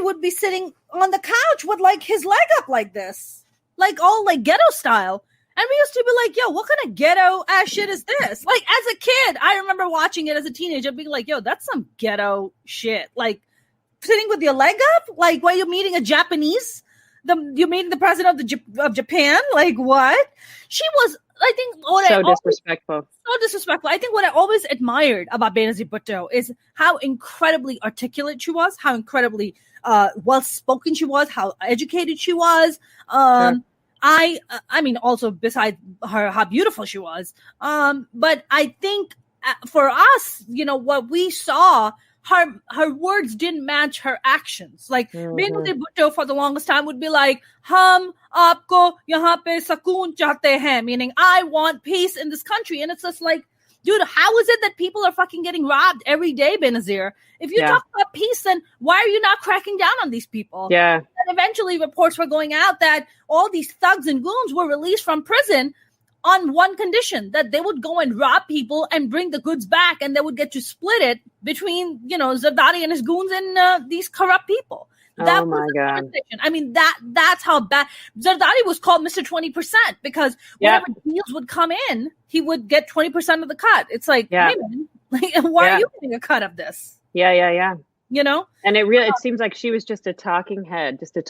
would be sitting on the couch with like his leg up like this, like all like ghetto style. And we used to be like, yo, what kind of ghetto ass shit is this? Like as a kid, I remember watching it as a teenager, being like, yo, that's some ghetto shit. Like sitting with your leg up, like while you're meeting a Japanese. You're meeting the president of Japan? Like what? She was, I think, disrespectful. So disrespectful. I think what I always admired about Benazir Bhutto is how incredibly articulate she was, how incredibly well-spoken she was, how educated she was. Sure. I mean, also besides her, how beautiful she was. But I think for us, what we saw, her words didn't match her actions. Like Benazir Bhutto for the longest time would be like, "Hum aapko yahan pe sakoon chahte hain," meaning I want peace in this country. And it's just like, dude, how is it that people are fucking getting robbed every day, Benazir? If you talk about peace, then why are you not cracking down on these people? Yeah. And eventually reports were going out that all these thugs and goons were released from prison on one condition, that they would go and rob people and bring the goods back, and they would get to split it between, Zardari and his goons and these corrupt people. That was my God. I mean, that's how bad. Zardari was called Mr. 20% because whenever deals would come in, he would get 20% of the cut. It's like, hey man, why are you getting a cut of this? Yeah. And it seems like she was just a talking head, just a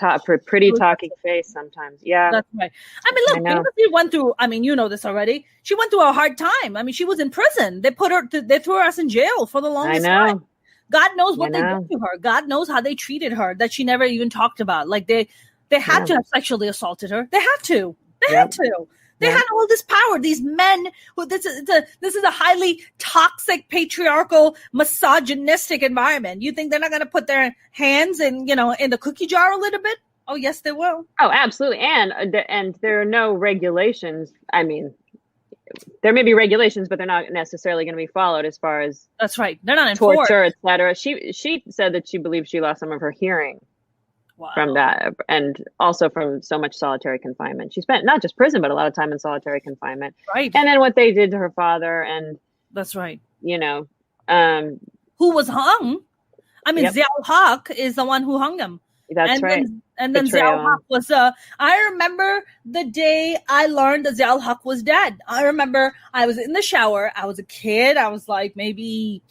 pretty talking face sometimes. Yeah. That's right. I mean, look, Benazir went through, you know this already. She went through a hard time. I mean, she was in prison. They threw us in jail for the longest time. God knows what they did to her. God knows how they treated her that she never even talked about. Like they had to have sexually assaulted her. They had to. They had all this power. These men who this is a highly toxic, patriarchal, misogynistic environment. You think they're not going to put their hands in the cookie jar a little bit? Oh, yes, they will. Oh, absolutely. And there are no regulations. I mean, there may be regulations, but they're not necessarily going to be followed as far as That's right. They're not enforced. Torture, etc. She said that she believes she lost some of her hearing from that, and also from so much solitary confinement. She spent not just prison, but a lot of time in solitary confinement. Right. And then what they did to her father, and that's right. You know, who was hung? I mean, yep. Ziaul Haq is the one who hung him. That's right. And then Ziaul Haq was, I remember the day I learned that Ziaul Haq was dead. I remember I was in the shower. I was a kid. I was like maybe,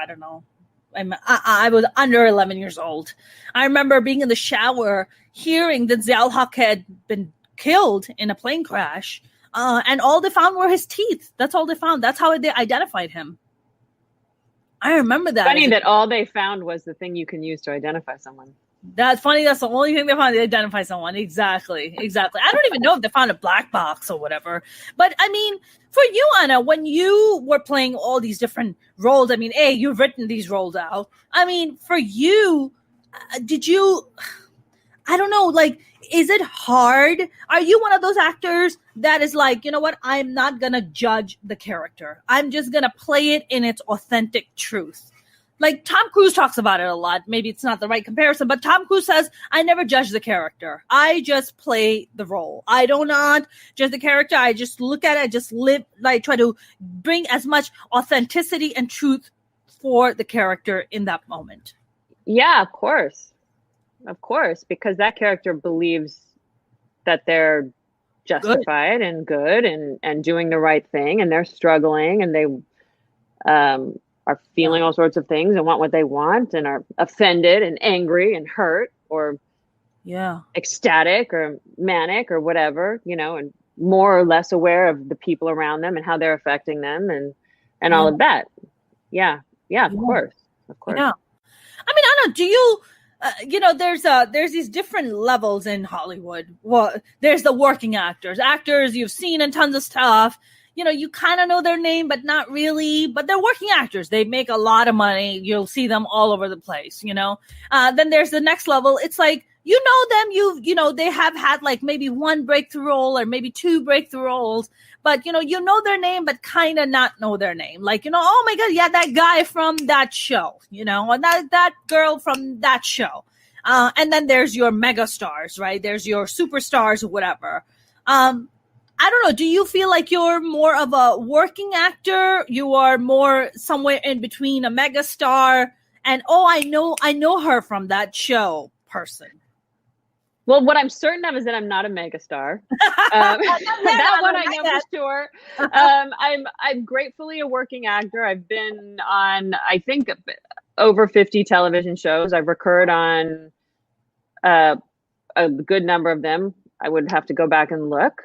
I don't know. I was under 11 years old. I remember being in the shower, hearing that Ziaul Haq had been killed in a plane crash. And all they found were his teeth. That's all they found. That's how they identified him. I remember that. Funny that all they found was the thing you can use to identify someone. That's funny. That's the only thing they found to identify someone. Exactly. I don't even know if they found a black box or whatever. But I mean, for you, Anna, when you were playing all these different roles, I mean, you've written these roles out. I mean, for you, did you, I don't know, like, is it hard? Are you one of those actors that is like, you know what? I'm not going to judge the character. I'm just going to play it in its authentic truth. Like Tom Cruise talks about it a lot. Maybe it's not the right comparison, but Tom Cruise says, I never judge the character. I just play the role. I do not judge the character. I just look at it. I just live, like try to bring as much authenticity and truth for the character in that moment. Yeah, of course. Of course, because that character believes that they're justified and good and doing the right thing, and they're struggling, and they are feeling all sorts of things and want what they want, and are offended and angry and hurt or ecstatic or manic or whatever, you know, and more or less aware of the people around them and how they're affecting them and all of that. Yeah, of course. Yeah. I mean, Anna, do you... there's these different levels in Hollywood. Well, there's the working actors you've seen in tons of stuff. You know, you kind of know their name, but not really. But they're working actors. They make a lot of money. You'll see them all over the place, you know. Then there's the next level. It's like, you know them. They have had like maybe one breakthrough role or maybe two breakthrough roles. But, you know their name, but kind of not know their name. Like, oh, my God, yeah, that guy from that show, and that girl from that show. And then there's your mega stars, right? There's your superstars or whatever. I don't know. Do you feel like you're more of a working actor? You are more somewhere in between a mega star and, I know her from that show person. Well, what I'm certain of is that I'm not a megastar. That one I know for sure. I'm gratefully a working actor. I've been on, I think, over 50 television shows. I've recurred on a good number of them. I would have to go back and look.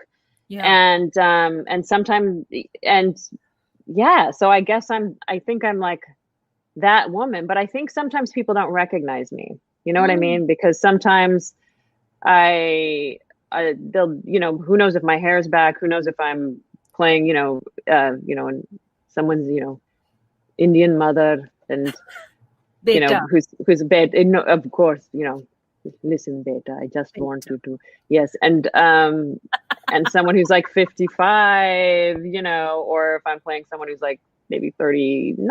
Yeah. And sometimes, so I guess I think I'm like that woman, but I think sometimes people don't recognize me. You know what I mean? Because sometimes they'll, who knows if my hair's back, who knows if I'm playing, and someone's, Indian mother and, Beta. who's bad. Of course, listen, Beta, I just want you to, yes. And someone who's like 55, or if I'm playing someone who's like maybe 39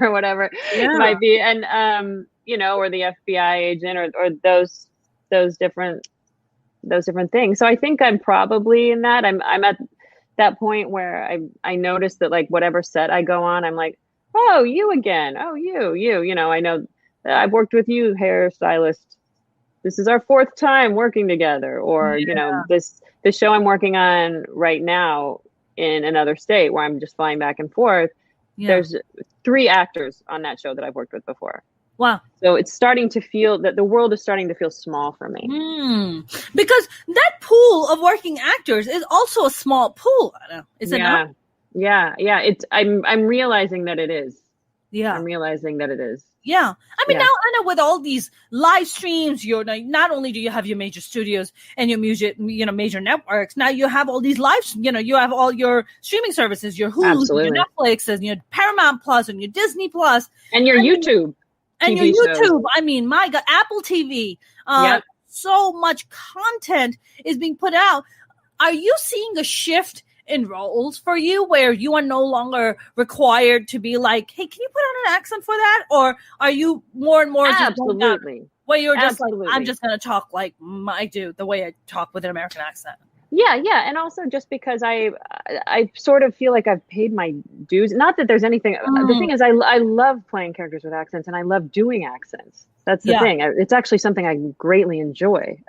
or whatever it might be. And, or the FBI agent or those different things. So I think I'm probably in that. I'm at that point where I noticed that like whatever set I go on, I'm like, oh, you again. Oh, you, I know I've worked with you, hairstylist. This is our fourth time working together. Or, this show I'm working on right now in another state where I'm just flying back and forth. Yeah. There's 3 actors on that show that I've worked with before. Wow. So it's starting to feel that the world is starting to feel small for me. Because that pool of working actors is also a small pool. Is it not? Yeah. I'm realizing that it is. Yeah. I'm realizing that it is. Yeah. I mean, now, Anna, with all these live streams, not only do you have your major studios and your music, major networks, now you have all these you have all your streaming services, your Hulu, your Netflix, and your Paramount Plus, and your Disney Plus. And your YouTube. And your YouTube. I mean, my God, Apple TV. So much content is being put out. Are you seeing a shift in roles for you where you are no longer required to be like, hey, can you put on an accent for that? Or are you more and more just going down where you're just like, I'm just going to talk like I do, the way I talk with an American accent? Yeah. And also just because I sort of feel like I've paid my dues. Not that there's anything. The thing is, I love playing characters with accents, and I love doing accents. That's the thing. It's actually something I greatly enjoy.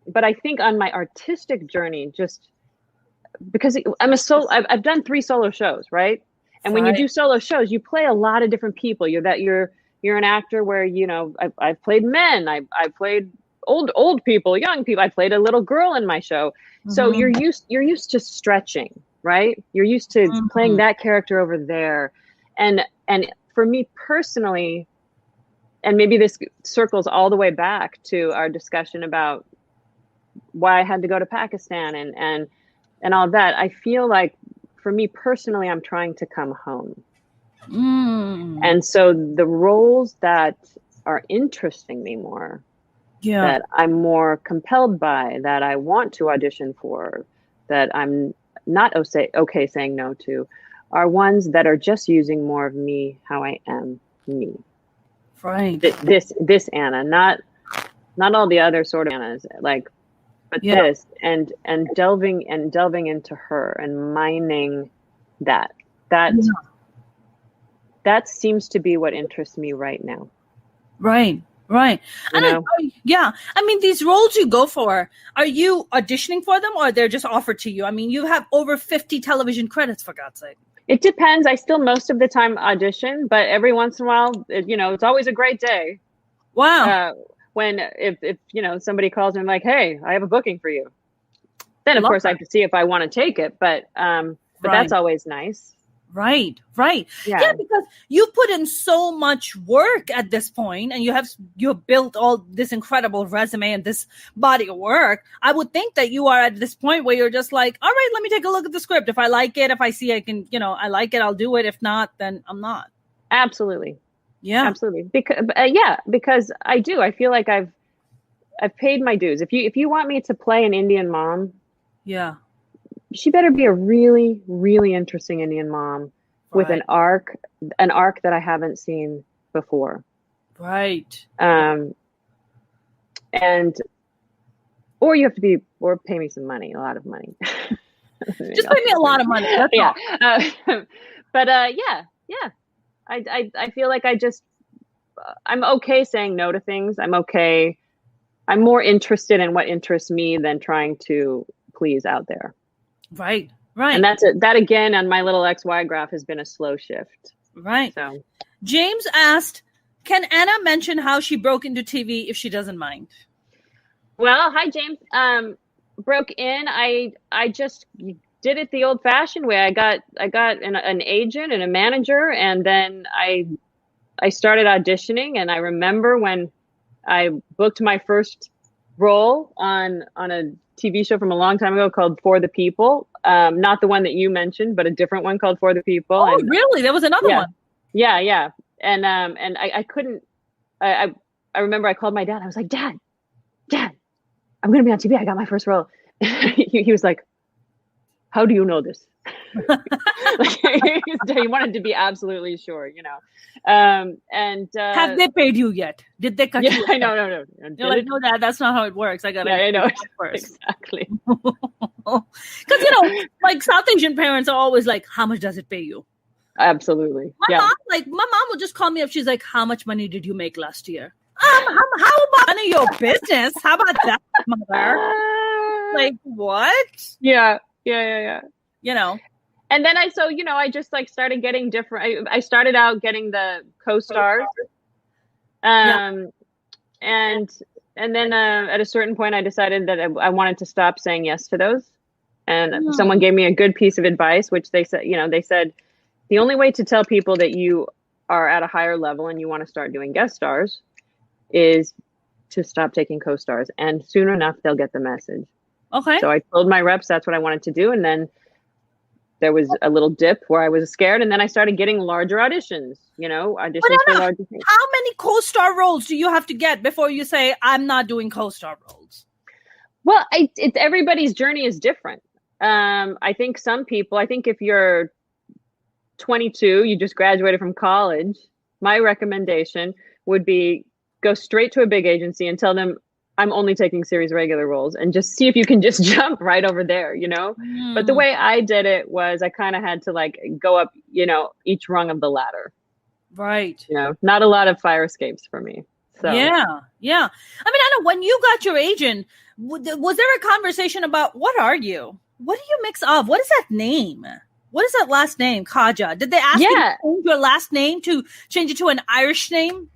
But I think on my artistic journey, just because I've done 3 solo shows, right? And when you do solo shows, you play a lot of different people. You're an actor where, you know, I've played men, I've played old people, young people. I played a little girl in my show. So you're used to stretching, right? You're used to playing that character over there. And for me personally, and maybe this circles all the way back to our discussion about why I had to go to Pakistan and all that. I feel like for me personally, I'm trying to come home. And so the roles that are interesting me more, that I'm more compelled by, that I want to audition for, that I'm not okay saying no to, are ones that are just using more of me, how I am, me. Right. This Anna, not all the other sort of Annas, like, but this and delving into her and mining that seems to be what interests me right now. Right. And I mean, these roles you go for, are you auditioning for them or they're just offered to you? I mean, you have over 50 television credits, for God's sake. It depends. I still most of the time audition, but every once in a while, it's always a great day. Wow. When if somebody calls me and like, hey, I have a booking for you. Then of course I have to see if I want to take it, but that's always nice. Right. Yeah, because you put in so much work at this point, and you have built all this incredible resume and this body of work. I would think that you are at this point where you're just like, all right, let me take a look at the script. If I like it, if I see I can, I like it, I'll do it. If not, then I'm not. Absolutely. Yeah, absolutely. Because I do. I feel like I've paid my dues. If you want me to play an Indian mom, she better be a really, really interesting Indian mom with an arc that I haven't seen before. Right. Or you have to be, or pay me some money, a lot of money. Just pay me a lot of money. That's all. But I feel like I'm okay saying no to things. I'm okay. I'm more interested in what interests me than trying to please out there. Right. And that again on my little XY graph has been a slow shift. Right. So James asked, can Anna mention how she broke into TV if she doesn't mind? Well, hi James. Broke in. I just did it the old fashioned way. I got an agent and a manager, and then I started auditioning, and I remember when I booked my first role on a TV show from a long time ago called For the People. Not the one that you mentioned, but a different one called For the People. Oh, really? There was another one. Yeah. And I couldn't, I remember I called my dad. I was like, Dad, I'm going to be on TV. I got my first role. he was like, how do you know this? He wanted to be absolutely sure, have they paid you yet? Did they cut you? I know. You're like, no, Dad, that's not how it works. I know first. Exactly. Because like South Asian parents are always like, how much does it pay you? Absolutely. My mom will just call me up. She's like, how much money did you make last year? How about none of your business? How about that, mother? Like what? Yeah. And then I just like started getting different. I started out getting the co-stars, and then at a certain point I decided that I wanted to stop saying yes to those. And someone gave me a good piece of advice, which they said, the only way to tell people that you are at a higher level and you want to start doing guest stars is to stop taking co-stars, and soon enough they'll get the message. Okay. So I told my reps that's what I wanted to do, and then there was a little dip where I was scared, and then I started getting larger auditions, auditions for larger things. How many co-star roles do you have to get before you say, I'm not doing co-star roles? Well, everybody's journey is different. I think if you're 22, you just graduated from college, my recommendation would be go straight to a big agency and tell them, I'm only taking series regular roles, and just see if you can just jump right over there, But the way I did it was I kind of had to like go up, each rung of the ladder. Right. Not a lot of fire escapes for me. So yeah. I mean, Anna, when you got your agent, was there a conversation about what are you? What do you mix of? What is that name? What is that last name? Khaja. Did they ask you to change your last name to change it to an Irish name?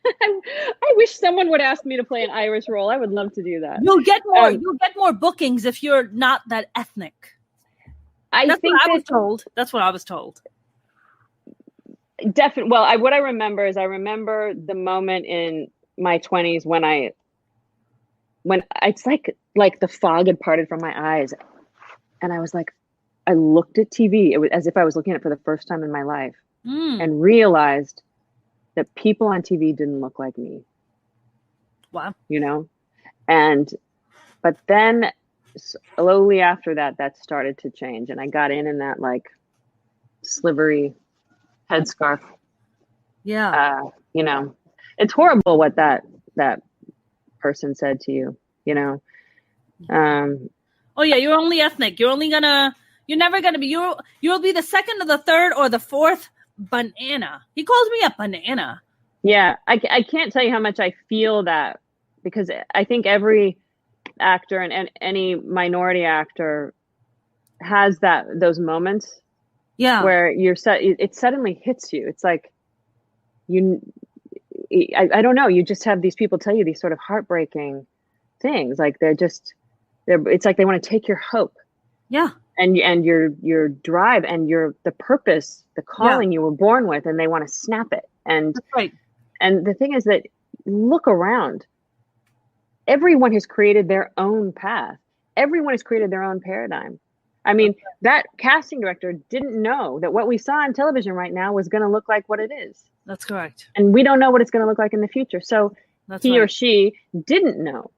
I wish someone would ask me to play an Irish role. I would love to do that. You'll get more. You'll get more bookings if you're not that ethnic. That's what I was told. Definitely. Well, what I remember is the moment in my 20s when it's like the fog had parted from my eyes, and I was like, I looked at TV. It was as if I was looking at it for the first time in my life, and realized that people on TV didn't look like me. Wow. But then slowly after that started to change. And I got in that like slivery headscarf. Yeah. It's horrible what that person said to you, Oh yeah. You're only ethnic. You're never going to be, you'll be the second or the third or the fourth banana. He calls me a banana. Yeah, I can't tell you how much I feel that, because I think every actor and any minority actor has those moments. Yeah, where it suddenly hits you. It's like I don't know. You just have these people tell you these sort of heartbreaking things. Like it's like they want to take your hope. Yeah. And your drive and the purpose, the calling you were born with, and they want to snap it. And that's right. And the thing is that look around. Everyone has created their own path. Everyone has created their own paradigm. I mean, that casting director didn't know that what we saw on television right now was going to look like what it is. That's correct. And we don't know what it's going to look like in the future. So he or she didn't know.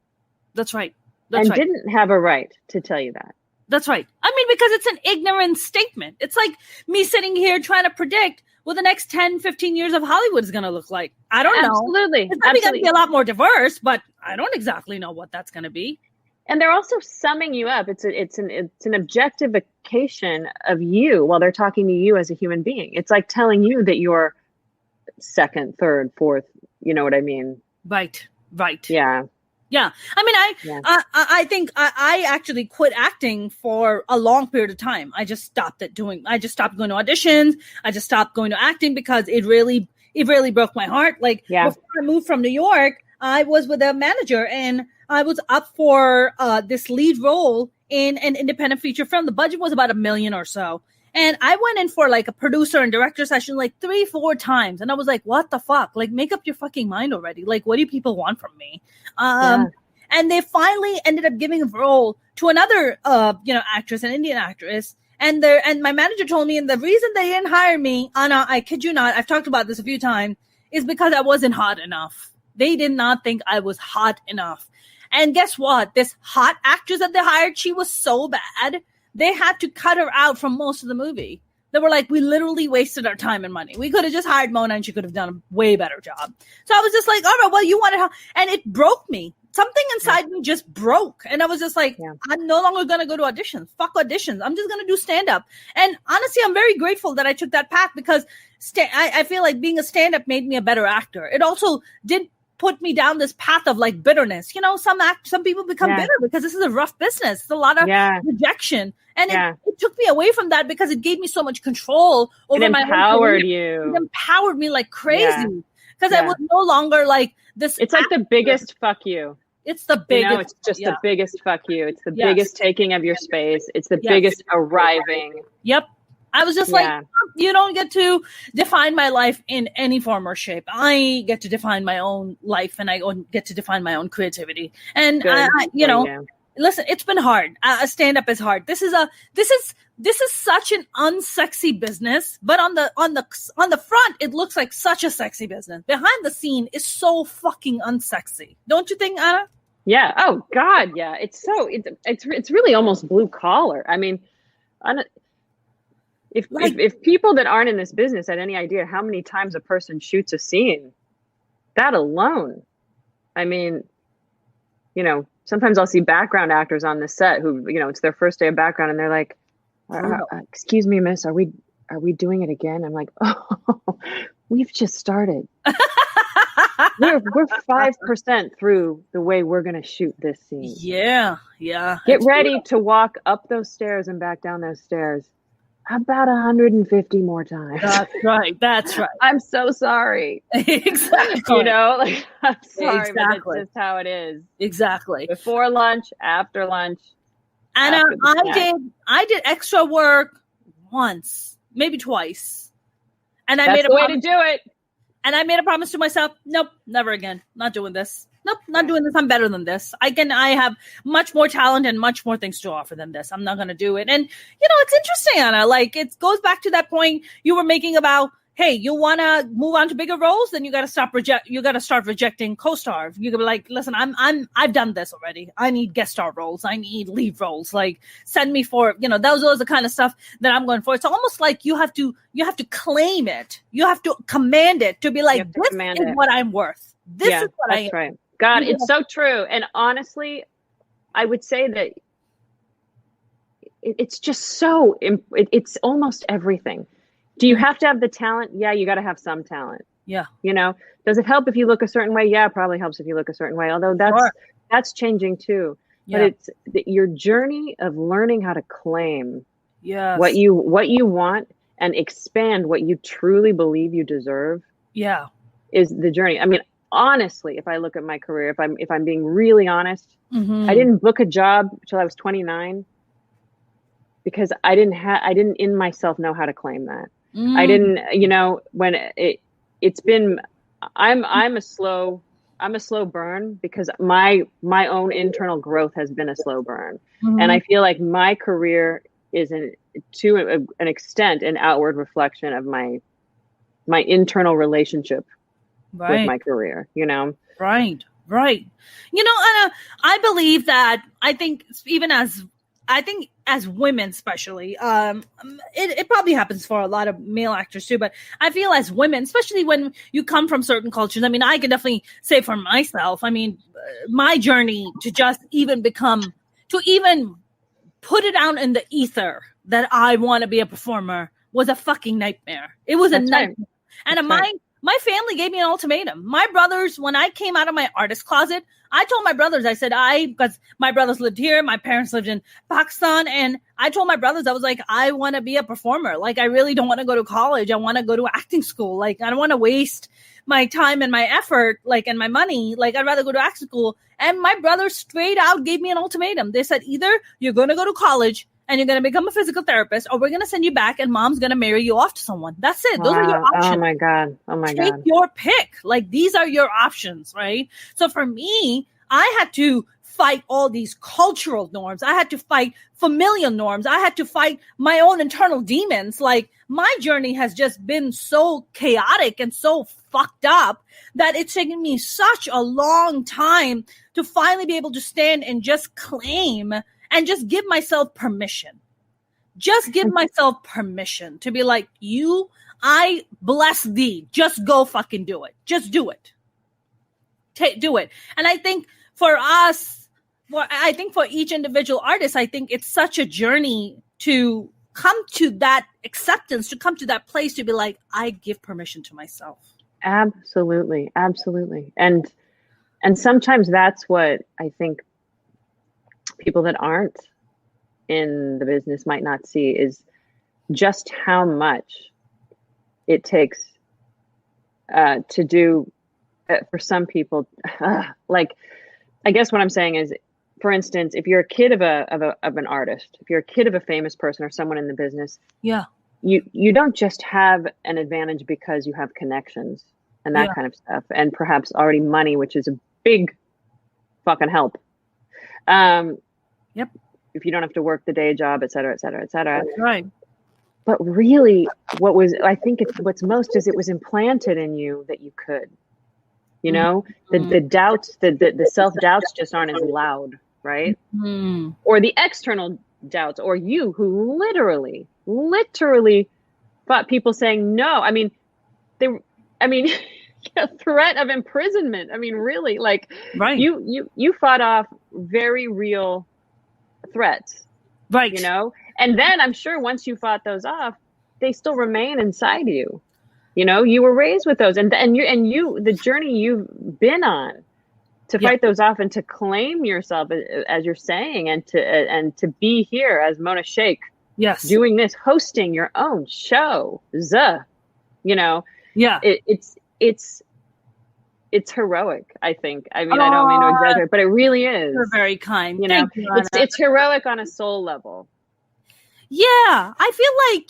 That's right. Didn't have a right to tell you that. That's right. I mean, because it's an ignorant statement. It's like me sitting here trying to predict what the next 10, 15 years of Hollywood is going to look like. I don't know. Absolutely. It's probably going to be a lot more diverse, but I don't exactly know what that's going to be. And they're also summing you up. It's an objectification of you while they're talking to you as a human being. It's like telling you that you're second, third, fourth. You know what I mean? Right. Yeah. Yeah. I mean, I think I actually quit acting for a long period of time. I just stopped going to auditions. I just stopped going to acting because it really broke my heart. Like before I moved from New York, I was with a manager and I was up for this lead role in an independent feature film. The budget was about $1 million or so. And I went in for like a producer and director session like 3-4 times. And I was like, what the fuck? Like, make up your fucking mind already. Like, what do people want from me? And they finally ended up giving a role to another, actress, an Indian actress. And my manager told me, and the reason they didn't hire me, Anna, I kid you not, I've talked about this a few times, is because I wasn't hot enough. They did not think I was hot enough. And guess what? This hot actress that they hired, she was so bad. They had to cut her out from most of the movie. They were like, we literally wasted our time and money. We could have just hired Mona and she could have done a way better job. So I was just like, all right, well, you wanted her. And it broke me. Something inside me just broke. And I was just like, I'm no longer going to go to auditions. Fuck auditions. I'm just going to do stand-up. And honestly, I'm very grateful that I took that path because I feel like being a stand-up made me a better actor. It also did put me down this path of like bitterness. Some people become bitter because this is a rough business. It's a lot of rejection. And it took me away from that because it gave me so much control over my own career. It empowered me like crazy because I was no longer like this. It's like the biggest fuck you. It's the biggest. It's just the biggest fuck you. It's the biggest taking of your space. It's the biggest arriving. Yep. I was just like, you don't get to define my life in any form or shape. I get to define my own life and I get to define my own creativity. And, listen, it's been hard. Stand up is hard. This is such an unsexy business, but on the front, it looks like such a sexy business. Behind the scene is so fucking unsexy. Don't you think, Anna? Yeah. Oh God. Yeah. It's really almost blue collar. I mean, if people that aren't in this business had any idea how many times a person shoots a scene, that alone, I mean, you know, sometimes I'll see background actors on the set who, you know, it's their first day of background and they're like, excuse me, miss, are we doing it again? I'm like, oh, we've just started. we're 5% through the way we're going to shoot this scene. Yeah. Yeah. Get ready to walk up those stairs and back down those stairs about 150 more times. That's right. I'm so sorry. Exactly. You know, like, I'm sorry, but that's just how it is. Exactly. Before lunch, after lunch. Anna, I did extra work once, maybe twice. And I That's made a the way to do it. And I made a promise to myself, nope, never again. Not doing this. Nope, not doing this. I'm better than this. I have much more talent and much more things to offer than this. I'm not going to do it. And, you know, it's interesting, Anna. Like, it goes back to that point you were making about, hey, you want to move on to bigger roles? Then you got to start rejecting co-star. You could be like, listen, I've done this already. I need guest star roles. I need lead roles. Like, send me for, you know, those are the kind of stuff that I'm going for. It's almost like you have to claim it. You have to command it to be like, this is what I'm worth. This is what I am. Right. God, it's so true. And honestly, I would say that it's just so, it's almost everything. Do you have to have the talent? Yeah, you got to have some talent. Yeah. You know, does it help if you look a certain way? Yeah, it probably helps if you look a certain way. Although that's changing too. Yeah. But it's your journey of learning how to claim what you want and expand what you truly believe you deserve. Yeah. Is the journey. I mean, honestly, if I look at my career, if I'm being really honest, I didn't book a job until I was 29 because I didn't in myself know how to claim that. I didn't, you know, when it's been, I'm a slow burn because my own internal growth has been a slow burn. And I feel like my career is to an extent, an outward reflection of my internal relationship with my career, you know? Right. You know, Anna, I believe that I think as women, especially, it probably happens for a lot of male actors too, but I feel as women, especially when you come from certain cultures, I mean, I can definitely say for myself, I mean, my journey to just even put it out in the ether that I want to be a performer was a fucking nightmare. It was a nightmare. And my family gave me an ultimatum. My brothers, when I came out of my artist closet, I told my brothers, I said, because my brothers lived here, my parents lived in Pakistan, and I told my brothers, I was like, I want to be a performer. Like, I really don't want to go to college. I want to go to acting school. Like, I don't want to waste my time and my effort, like, and my money. Like, I'd rather go to acting school. And my brothers straight out gave me an ultimatum. They said, either you're going to go to college and you're going to become a physical therapist, or we're going to send you back and mom's going to marry you off to someone. That's it. Those are your options. Oh my God. Take your pick. Like, these are your options, right? So for me, I had to fight all these cultural norms. I had to fight familial norms. I had to fight my own internal demons. Like, my journey has just been so chaotic and so fucked up that it's taken me such a long time to finally be able to stand and just claim and just give myself permission. Just give myself permission to be like, I bless thee. Just go fucking do it. Just do it. Do it. And I think for us, for each individual artist, I think it's such a journey to come to that acceptance, to come to that place to be like, I give permission to myself. Absolutely. And sometimes that's what I think people that aren't in the business might not see, is just how much it takes to do for some people. Like, I guess what I'm saying is, for instance, if you're a kid of an artist, if you're a kid of a famous person or someone in the business, you don't just have an advantage because you have connections and that kind of stuff, and perhaps already money, which is a big fucking help. Yep. If you don't have to work the day job, et cetera, et cetera, et cetera. Right. But really what's most is it was implanted in you that you could, you know, the doubts, the self-doubts just aren't as loud, right? Mm. Or the external doubts, or you who literally fought people saying no. I mean, a threat of imprisonment. I mean, really, like Right. you fought off very real threats. Right. You know, and then I'm sure once you fought those off, they still remain inside you. You know, you were raised with those, and you the journey you've been on to fight those off and to claim yourself, as you're saying, and to be here as Mona Sheikh, yes, doing this, hosting your own show, you know, it's heroic, I think. I mean, I don't mean to exaggerate, but it really is. You're very kind. You know, it's heroic on a soul level. Yeah, I feel like,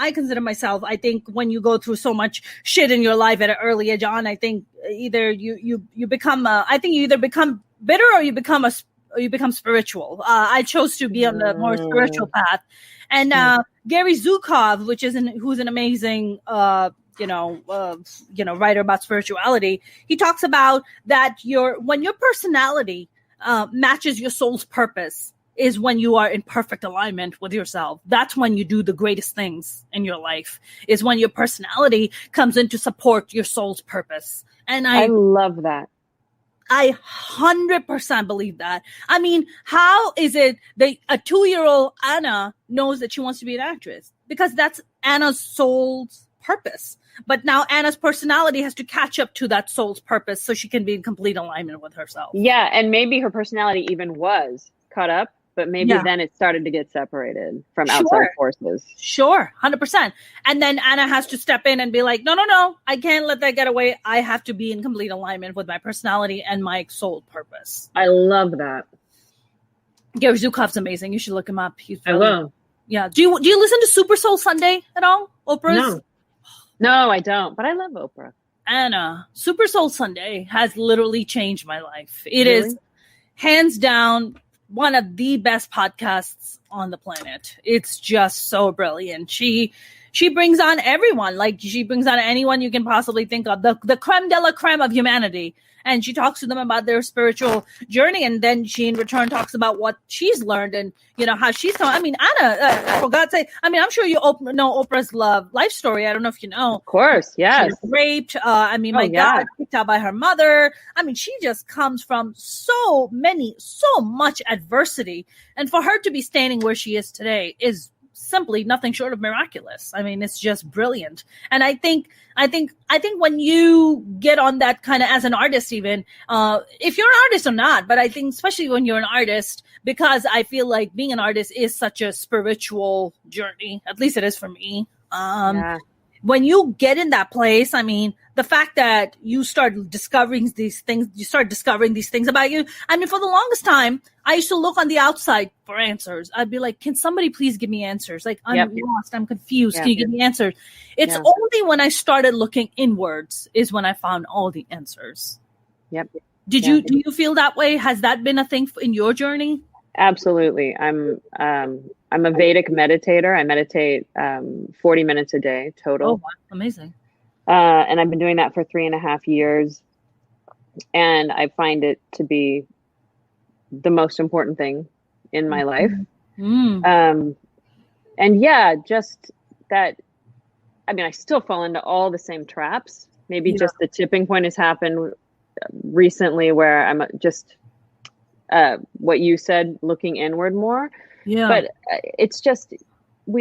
I consider myself, I think when you go through so much shit in your life at an early age on, I think either you become, I think you either become bitter or you become spiritual. I chose to be on the more spiritual path. And Gary Zukov, who's an amazing, writer about spirituality, he talks about that when your personality matches your soul's purpose is when you are in perfect alignment with yourself. That's when you do the greatest things in your life, is when your personality comes in to support your soul's purpose. And I love that. I 100% believe that. I mean, how is it that a 2-year-old Anna knows that she wants to be an actress? Because that's Anna's soul's purpose. But now Anna's personality has to catch up to that soul's purpose so she can be in complete alignment with herself. Yeah, and maybe her personality even was caught up, but maybe then it started to get separated from outside forces. Sure, 100%. And then Anna has to step in and be like, no, I can't let that get away. I have to be in complete alignment with my personality and my soul purpose. I love that. Gary Zukov's amazing. You should look him up. I will. Yeah. Do you listen to Super Soul Sunday at all? Oprah's? No, I don't. But I love Oprah. Anna, Super Soul Sunday has literally changed my life. It is hands down one of the best podcasts on the planet. It's just so brilliant. She brings on everyone. Like, she brings on anyone you can possibly think of, the creme de la creme of humanity. And she talks to them about their spiritual journey. And then she in return talks about what she's learned and, how she's done. I mean, Anna, for God's sake, I mean, I'm sure you know Oprah's life story. I don't know if you know. Of course, yes. She was raped. God, kicked out by her mother. I mean, she just comes from so much adversity. And for her to be standing where she is today is simply nothing short of miraculous. I mean, it's just brilliant. And I think when you get on that kind of, as an artist, even if you're an artist or not, but I think especially when you're an artist, because I feel like being an artist is such a spiritual journey. At least it is for me. When you get in that place, I mean, the fact that you start discovering these things about you. I mean, for the longest time, I used to look on the outside for answers. I'd be like, can somebody please give me answers? Like, I'm lost. I'm confused. Can you give me answers? It's only when I started looking inwards is when I found all the answers. Yep. Do you feel that way? Has that been a thing in your journey? Absolutely. I'm a Vedic meditator. I meditate 40 minutes a day total. Oh, wow. Amazing. And I've been doing that for 3.5 years. And I find it to be the most important thing in my life. And just that, I mean, I still fall into all the same traps. Maybe just the tipping point has happened recently where I'm just, what you said, looking inward more. Yeah. But it's just,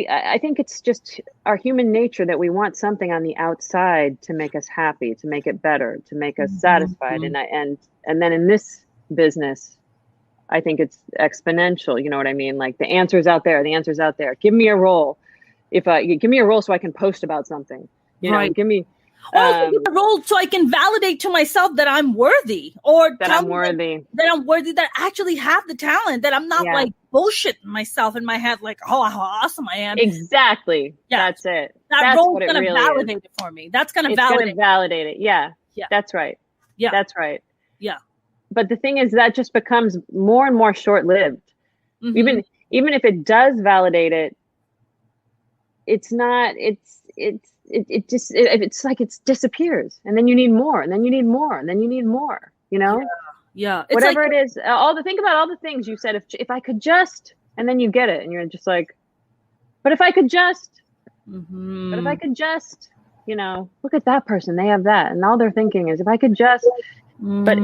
I think it's just our human nature that we want something on the outside to make us happy, to make it better, to make us satisfied. And then in this business, I think it's exponential. You know what I mean? Like, the answer's out there. Give me a role. Give me a role so I can post about something. You know, give me. Also, give a role so I can validate to myself that I'm worthy, or that I'm worthy, that I actually have the talent, that I'm not like bullshitting myself in my head, like, oh, how awesome I am. Exactly. Yeah. That's it. That role's going to validate it for me. That's going to validate it. Yeah. That's right. Yeah. That's right. Yeah. but the thing is that just becomes more and more short-lived. Mm-hmm. Even if it does validate it, it's not, it's like it disappears, and then you need more, and then you need more, and then you need more, you know? Yeah. It's whatever it is, think about all the things you said, if I could just, and then you get it, and you're just like, but if I could just, but if I could just, you know, look at that person, they have that, and all they're thinking is if I could just, but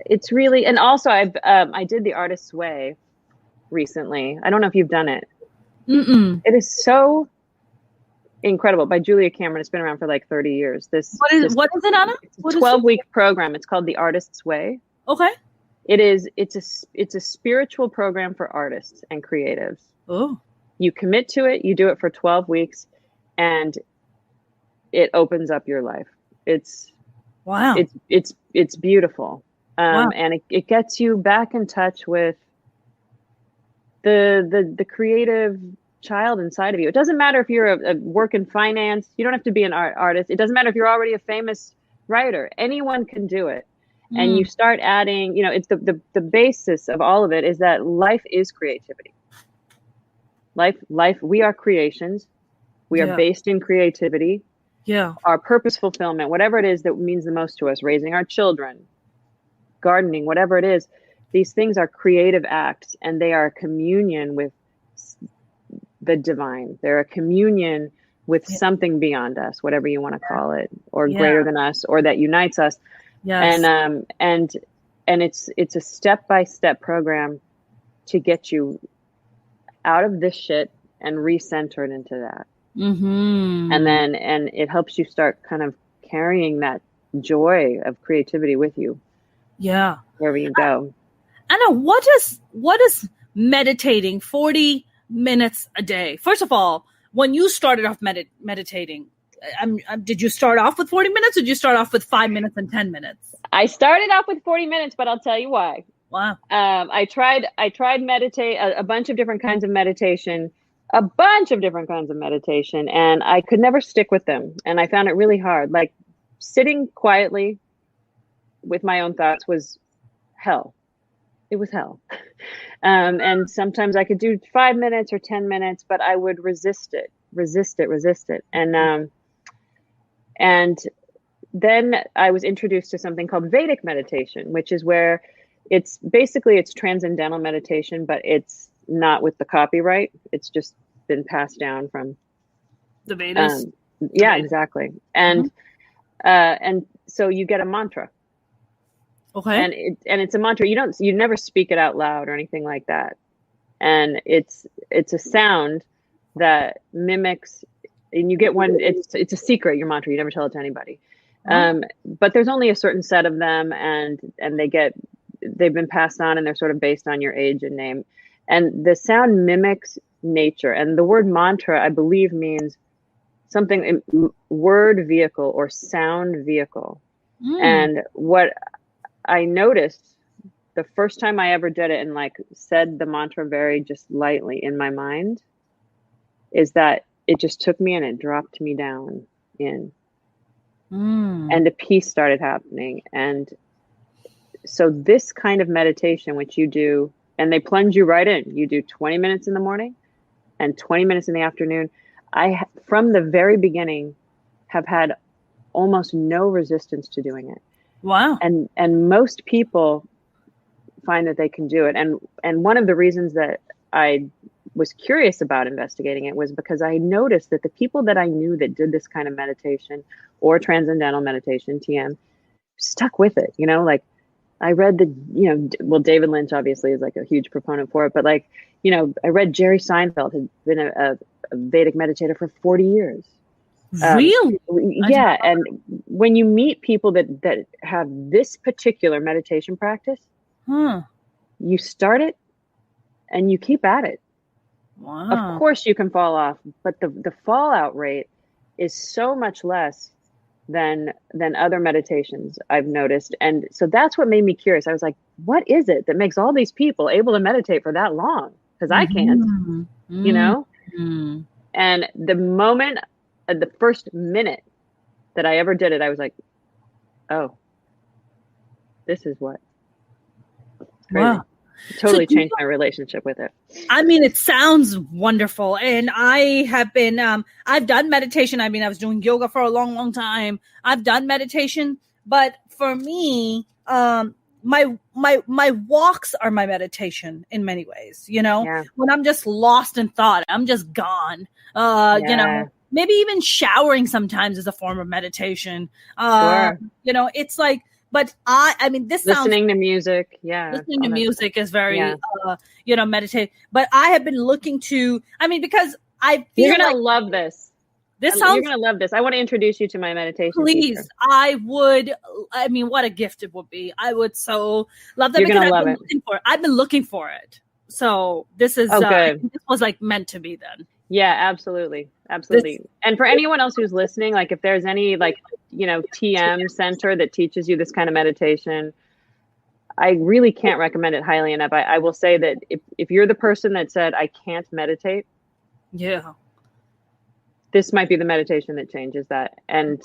it's really, and also I did The Artist's Way recently. I don't know if you've done it. It is so incredible, by Julia Cameron. It's been around for like 30 years. What is it, Anna? It's a 12-week program. It's called The Artist's Way. Okay. It's a spiritual program for artists and creatives. Oh. You commit to it, you do it for 12 weeks, and it opens up your life. It's beautiful. And it gets you back in touch with the creative child inside of you. It doesn't matter if you're a work in finance. You don't have to be an artist. It doesn't matter if you're already a famous writer. Anyone can do it. And you start adding, you know, it's the basis of all of it is that life is creativity. Life, we are creations. We are based in creativity. Yeah. Our purpose fulfillment, whatever it is that means the most to us, raising our children, gardening, whatever it is, these things are creative acts, and they are a communion with the divine. They're a communion with something beyond us, whatever you want to call it, or greater than us, or that unites us. Yes. And it's a step-by-step program to get you out of this shit and recentered into that. And it helps you start kind of carrying that joy of creativity with you. Yeah. Wherever you go. Anna, what is meditating 40 minutes a day? First of all, when you started off meditating, did you start off with 40 minutes, or did you start off with 5 minutes and 10 minutes? I started off with 40 minutes, but I'll tell you why. Wow. I tried meditate, a bunch of different kinds of meditation, and I could never stick with them. And I found it really hard. Like, sitting quietly with my own thoughts was hell. It was hell. And sometimes I could do 5 minutes or 10 minutes, but I would resist it. And then I was introduced to something called Vedic meditation, which is where it's transcendental meditation, but it's not with the copyright. It's just been passed down from the Vedas. Yeah, exactly. And so you get a mantra. Okay. And it's a mantra. You never speak it out loud or anything like that. And it's a sound that mimics, and you get one, it's a secret, your mantra. You never tell it to anybody. But there's only a certain set of them, and they've been passed on, and they're sort of based on your age and name. And the sound mimics nature. And the word mantra, I believe, means something, word vehicle or sound vehicle. And what I noticed the first time I ever did it, and like said the mantra very just lightly in my mind, is that it just took me and it dropped me down in. And a peace started happening. And so this kind of meditation, which you do, and they plunge you right in, you do 20 minutes in the morning and 20 minutes in the afternoon. From the very beginning, have had almost no resistance to doing it. Wow. And most people find that they can do it. And one of the reasons that I was curious about investigating it was because I noticed that the people that I knew that did this kind of meditation or transcendental meditation, TM, stuck with it. You know, like I read David Lynch obviously is like a huge proponent for it, but like, you know, I read Jerry Seinfeld had been a Vedic meditator for 40 years. Really? Yeah. And when you meet people that have this particular meditation practice, you start it and you keep at it. Wow. Of course you can fall off, but the fallout rate is so much less than other meditations I've noticed. And so that's what made me curious. I was like, what is it that makes all these people able to meditate for that long? Because I can't, you know? And the first minute that I ever did it, I was like, oh, this is what Crazy. Wow. Totally changed my relationship with it. I mean, it sounds wonderful. And I have been, I've done meditation. I mean, I was doing yoga for a long, long time. I've done meditation, but for me, my walks are my meditation in many ways, you know, when I'm just lost in thought, I'm just gone, you know, maybe even showering sometimes is a form of meditation. Sure. You know, it's like, but I mean, this listening to music. Yeah. Listening to music is very, you know, meditate. But I have been looking to, I mean, because I feel you're going to love this. You're going to love this. I want to introduce you to my meditation Please. teacher. I would, I mean, what a gift it would be. I would so love that. You're going to love it. I've been looking for it. So this is, this was like meant to be then. Yeah, absolutely. Absolutely. And for anyone else who's listening, like if there's any like, you know, TM center that teaches you this kind of meditation, I really can't recommend it highly enough. I will say that if you're the person that said, I can't meditate. Yeah. This might be the meditation that changes that and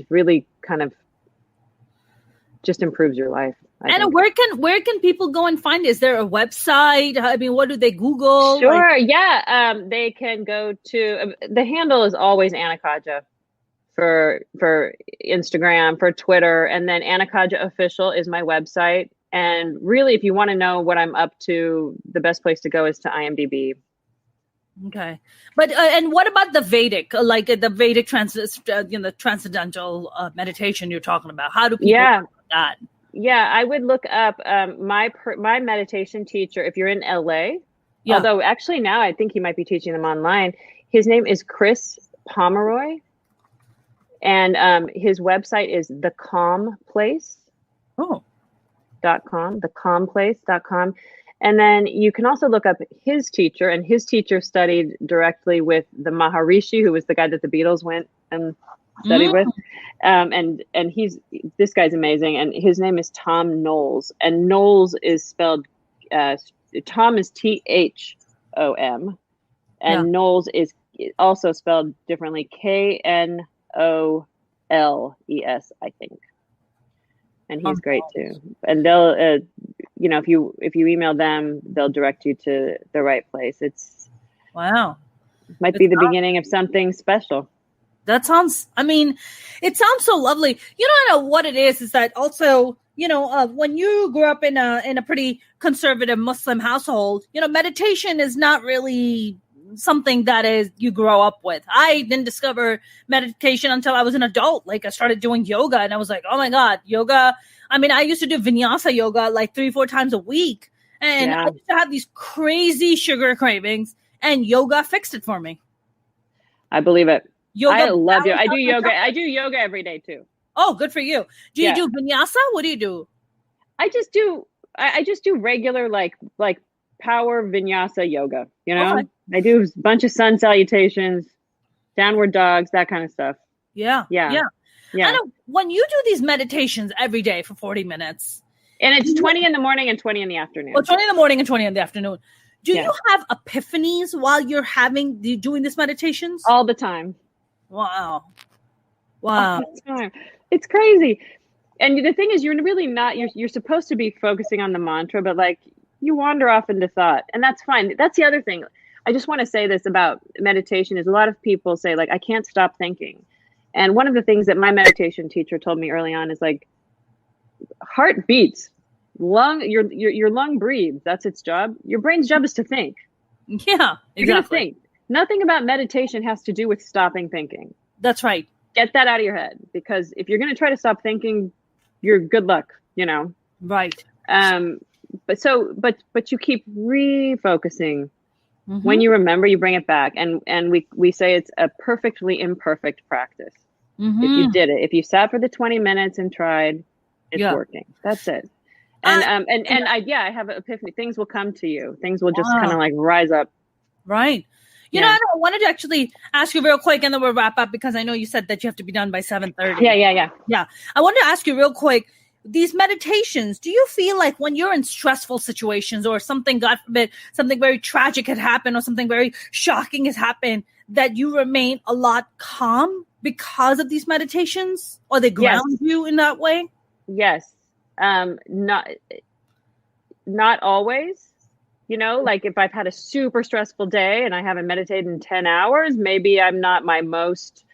really kind of just improves your life. And where can people go and find it? Is there a website? I mean, what do they Google? Sure. Yeah. They can go to, the handle is always Anna Khaja for Instagram, for Twitter. And then Anna Khaja Official is my website. And really, if you want to know what I'm up to, the best place to go is to IMDb. Okay. But, and what about the Vedic, like the Vedic transcendental meditation you're talking about? How do people do that? Yeah, I would look up my meditation teacher if you're in LA. Yeah. Although actually now I think he might be teaching them online. His name is Chris Pomeroy, and his website is thecalmplace.com, thecalmplace.com. And then you can also look up his teacher, and his teacher studied directly with the Maharishi, who was the guy that the Beatles went and studied with. And this guy's amazing. And his name is Tom Knowles, and Knowles is spelled, Tom is THOM, and Knowles is also spelled differently, KNOLES, I think. And he's great too. And they'll, you know, if you email them, they'll direct you to the right place. Might be the beginning of something special. That sounds, I mean, it sounds so lovely. You know what it is that also, you know, when you grew up in a pretty conservative Muslim household, you know, meditation is not really something that is you grow up with. I didn't discover meditation until I was an adult. Like I started doing yoga and I was like, oh my God, yoga. I mean, I used to do vinyasa yoga like 3-4 times a week. And I used to have these crazy sugar cravings and yoga fixed it for me. I believe it. I love yoga. I do yoga. I do yoga every day too. Oh, good for you. Do you do vinyasa? What do you do? I just do regular like power vinyasa yoga, you know? Okay. I do a bunch of sun salutations, downward dogs, that kind of stuff. Yeah. I know when you do these meditations every day for 40 minutes. And it's 20 in the morning and 20 in the afternoon. Well, 20 in the morning and 20 in the afternoon. Do you have epiphanies while you're doing these meditations? All the time. Wow. All the time. It's crazy. And the thing is, you're really not, you're supposed to be focusing on the mantra, but like you wander off into thought, and that's fine. That's the other thing. I just want to say this about meditation is a lot of people say like, I can't stop thinking. And one of the things that my meditation teacher told me early on is like, heart beats, your lung breathes. That's its job. Your brain's job is to think. Yeah, exactly. You're gonna think. Nothing about meditation has to do with stopping thinking. That's right. Get that out of your head, because if you're going to try to stop thinking, you're good luck, you know? Right. But you keep refocusing. Mm-hmm. When you remember, you bring it back. And we say it's a perfectly imperfect practice. Mm-hmm. If you did it, if you sat for the 20 minutes and tried, it's working. That's it. And I have an epiphany. Things will come to you. Things will just kind of like rise up. Right. You know, I wanted to actually ask you real quick, and then we'll wrap up, because I know you said that you have to be done by 7:30. Yeah. I wanted to ask you real quick, these meditations, do you feel like when you're in stressful situations or something, God forbid, something very tragic had happened or something very shocking has happened, that you remain a lot calm because of these meditations, or they ground you in that way? Yes. not always, like if I've had a super stressful day and I haven't meditated in 10 hours, maybe I'm not my most,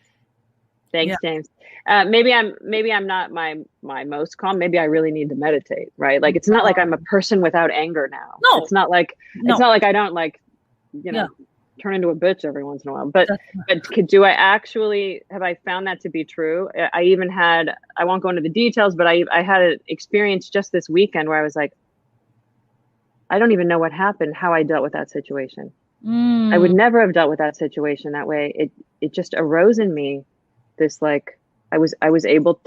thanks, James. Maybe I'm not my most calm. Maybe I really need to meditate, right? Like, it's not like I'm a person without anger now. No. It's not like I don't turn into a bitch every once in a while. But have I found that to be true? I won't go into the details, but I had an experience just this weekend where I was like, I don't even know what happened, how I dealt with that situation. I would never have dealt with that situation that way. It just arose in me, this, like, I was able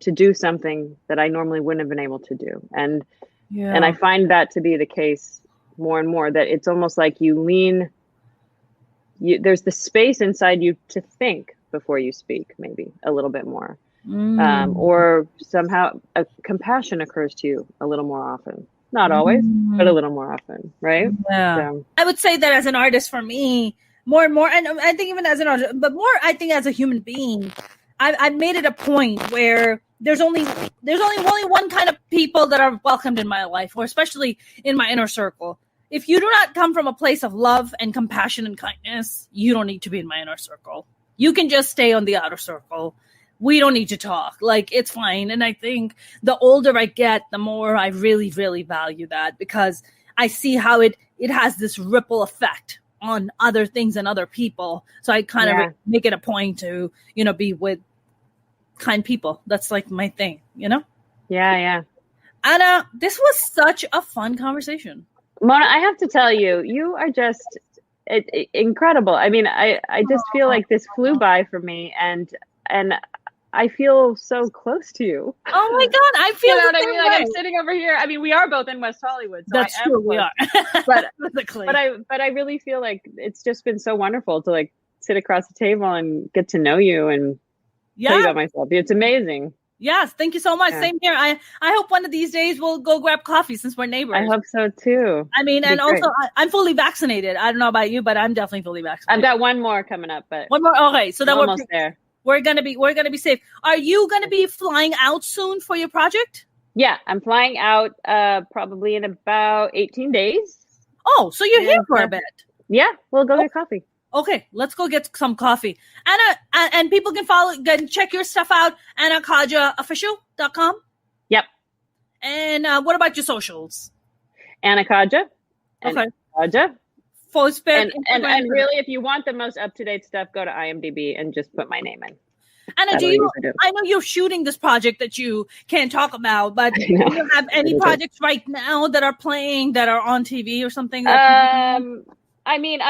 to do something that I normally wouldn't have been able to do. And I find that to be the case more and more, that it's almost like there's the space inside you to think before you speak, maybe a little bit more. Or somehow a compassion occurs to you a little more often. Not always, but a little more often, right? Yeah. So. I would say that as an artist, for me, more and more, and I think even as an artist, but more, I think as a human being, I've made it a point where there's only one kind of people that are welcomed in my life, or especially in my inner circle. If you do not come from a place of love and compassion and kindness, you don't need to be in my inner circle. You can just stay on the outer circle. We don't need to talk. Like, it's fine. And I think the older I get, the more I really, really value that, because I see how it has this ripple effect on other things and other people. So I kind of make it a point to, be with kind people. That's like my thing, Yeah. Anna, this was such a fun conversation. Mona, I have to tell you, you are just incredible. I mean, I just feel like this flew by for me, and I feel so close to you. Oh my God, I feel what I mean? Like, I'm sitting over here. I mean, we are both in West Hollywood. So that's true, we are. but I really feel like it's just been so wonderful to, like, sit across the table and get to know you and tell you about myself. It's amazing. Yes, thank you so much. Same here. I hope one of these days we'll go grab coffee, since we're neighbors. I hope so too. I mean, and also I'm fully vaccinated. I don't know about you, but I'm definitely fully vaccinated. I've got one more coming up, but one more. Okay, so then we're almost there. We're gonna be safe. Are you gonna be flying out soon for your project? Yeah, I'm flying out probably in about 18 days. Oh, so you're here for a bit. Yeah, we'll go get coffee. Okay, let's go get some coffee. Anna, and people can check your stuff out, AnnaKhajaOfficial.com. Yep. And what about your socials? Anna Khaja. Okay. Khaja. Facebook. And really, if you want the most up-to-date stuff, go to IMDb and just put my name in. Anna, I know you're shooting this project that you can't talk about, but do you have any projects right now that are playing, that are on TV or something? I mean,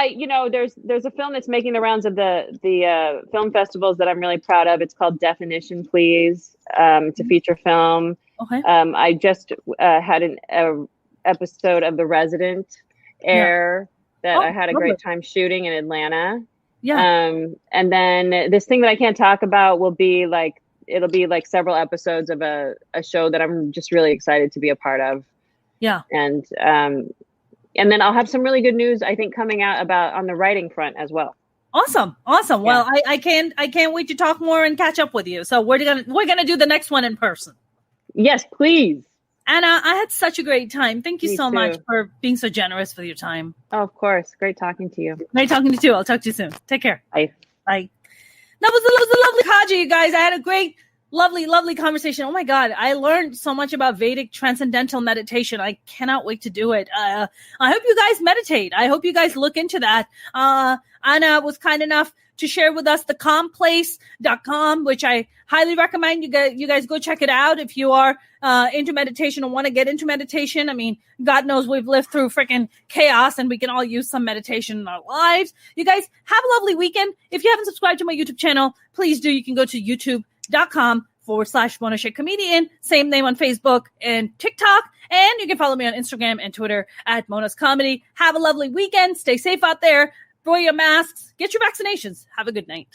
there's a film that's making the rounds of the film festivals that I'm really proud of. It's called Definition, Please. It's a feature film. Okay. I just had an episode of The Resident air that I had a great time shooting in Atlanta. Yeah. And then this thing that I can't talk about will be it'll be several episodes of a show that I'm just really excited to be a part of. Yeah. And then I'll have some really good news, I think, coming out on the writing front as well. Awesome. Yeah. Well, I can't wait to talk more and catch up with you. So we're gonna do the next one in person. Yes, please. Anna, I had such a great time. Thank you so much for being so generous with your time. Oh, of course. Great talking to you. Great talking to you too. I'll talk to you soon. Take care. Bye. Bye. That was the lovely Khaja, you guys. I had a great, lovely conversation. Oh my God. I learned so much about Vedic transcendental meditation. I cannot wait to do it. I hope you guys meditate. I hope you guys look into that. Anna was kind enough to share with us the calmplace.com, which I highly recommend you guys go check it out if you are into meditation or want to get into meditation. I mean, God knows we've lived through freaking chaos and we can all use some meditation in our lives. You guys have a lovely weekend. If you haven't subscribed to my YouTube channel, please do. You can go to youtube.com/Mona Sheikh Comedian. Same name on Facebook and TikTok. And you can follow me on Instagram and Twitter at Mona's Comedy. Have a lovely weekend. Stay safe out there. Wear your masks. Get your vaccinations. Have a good night.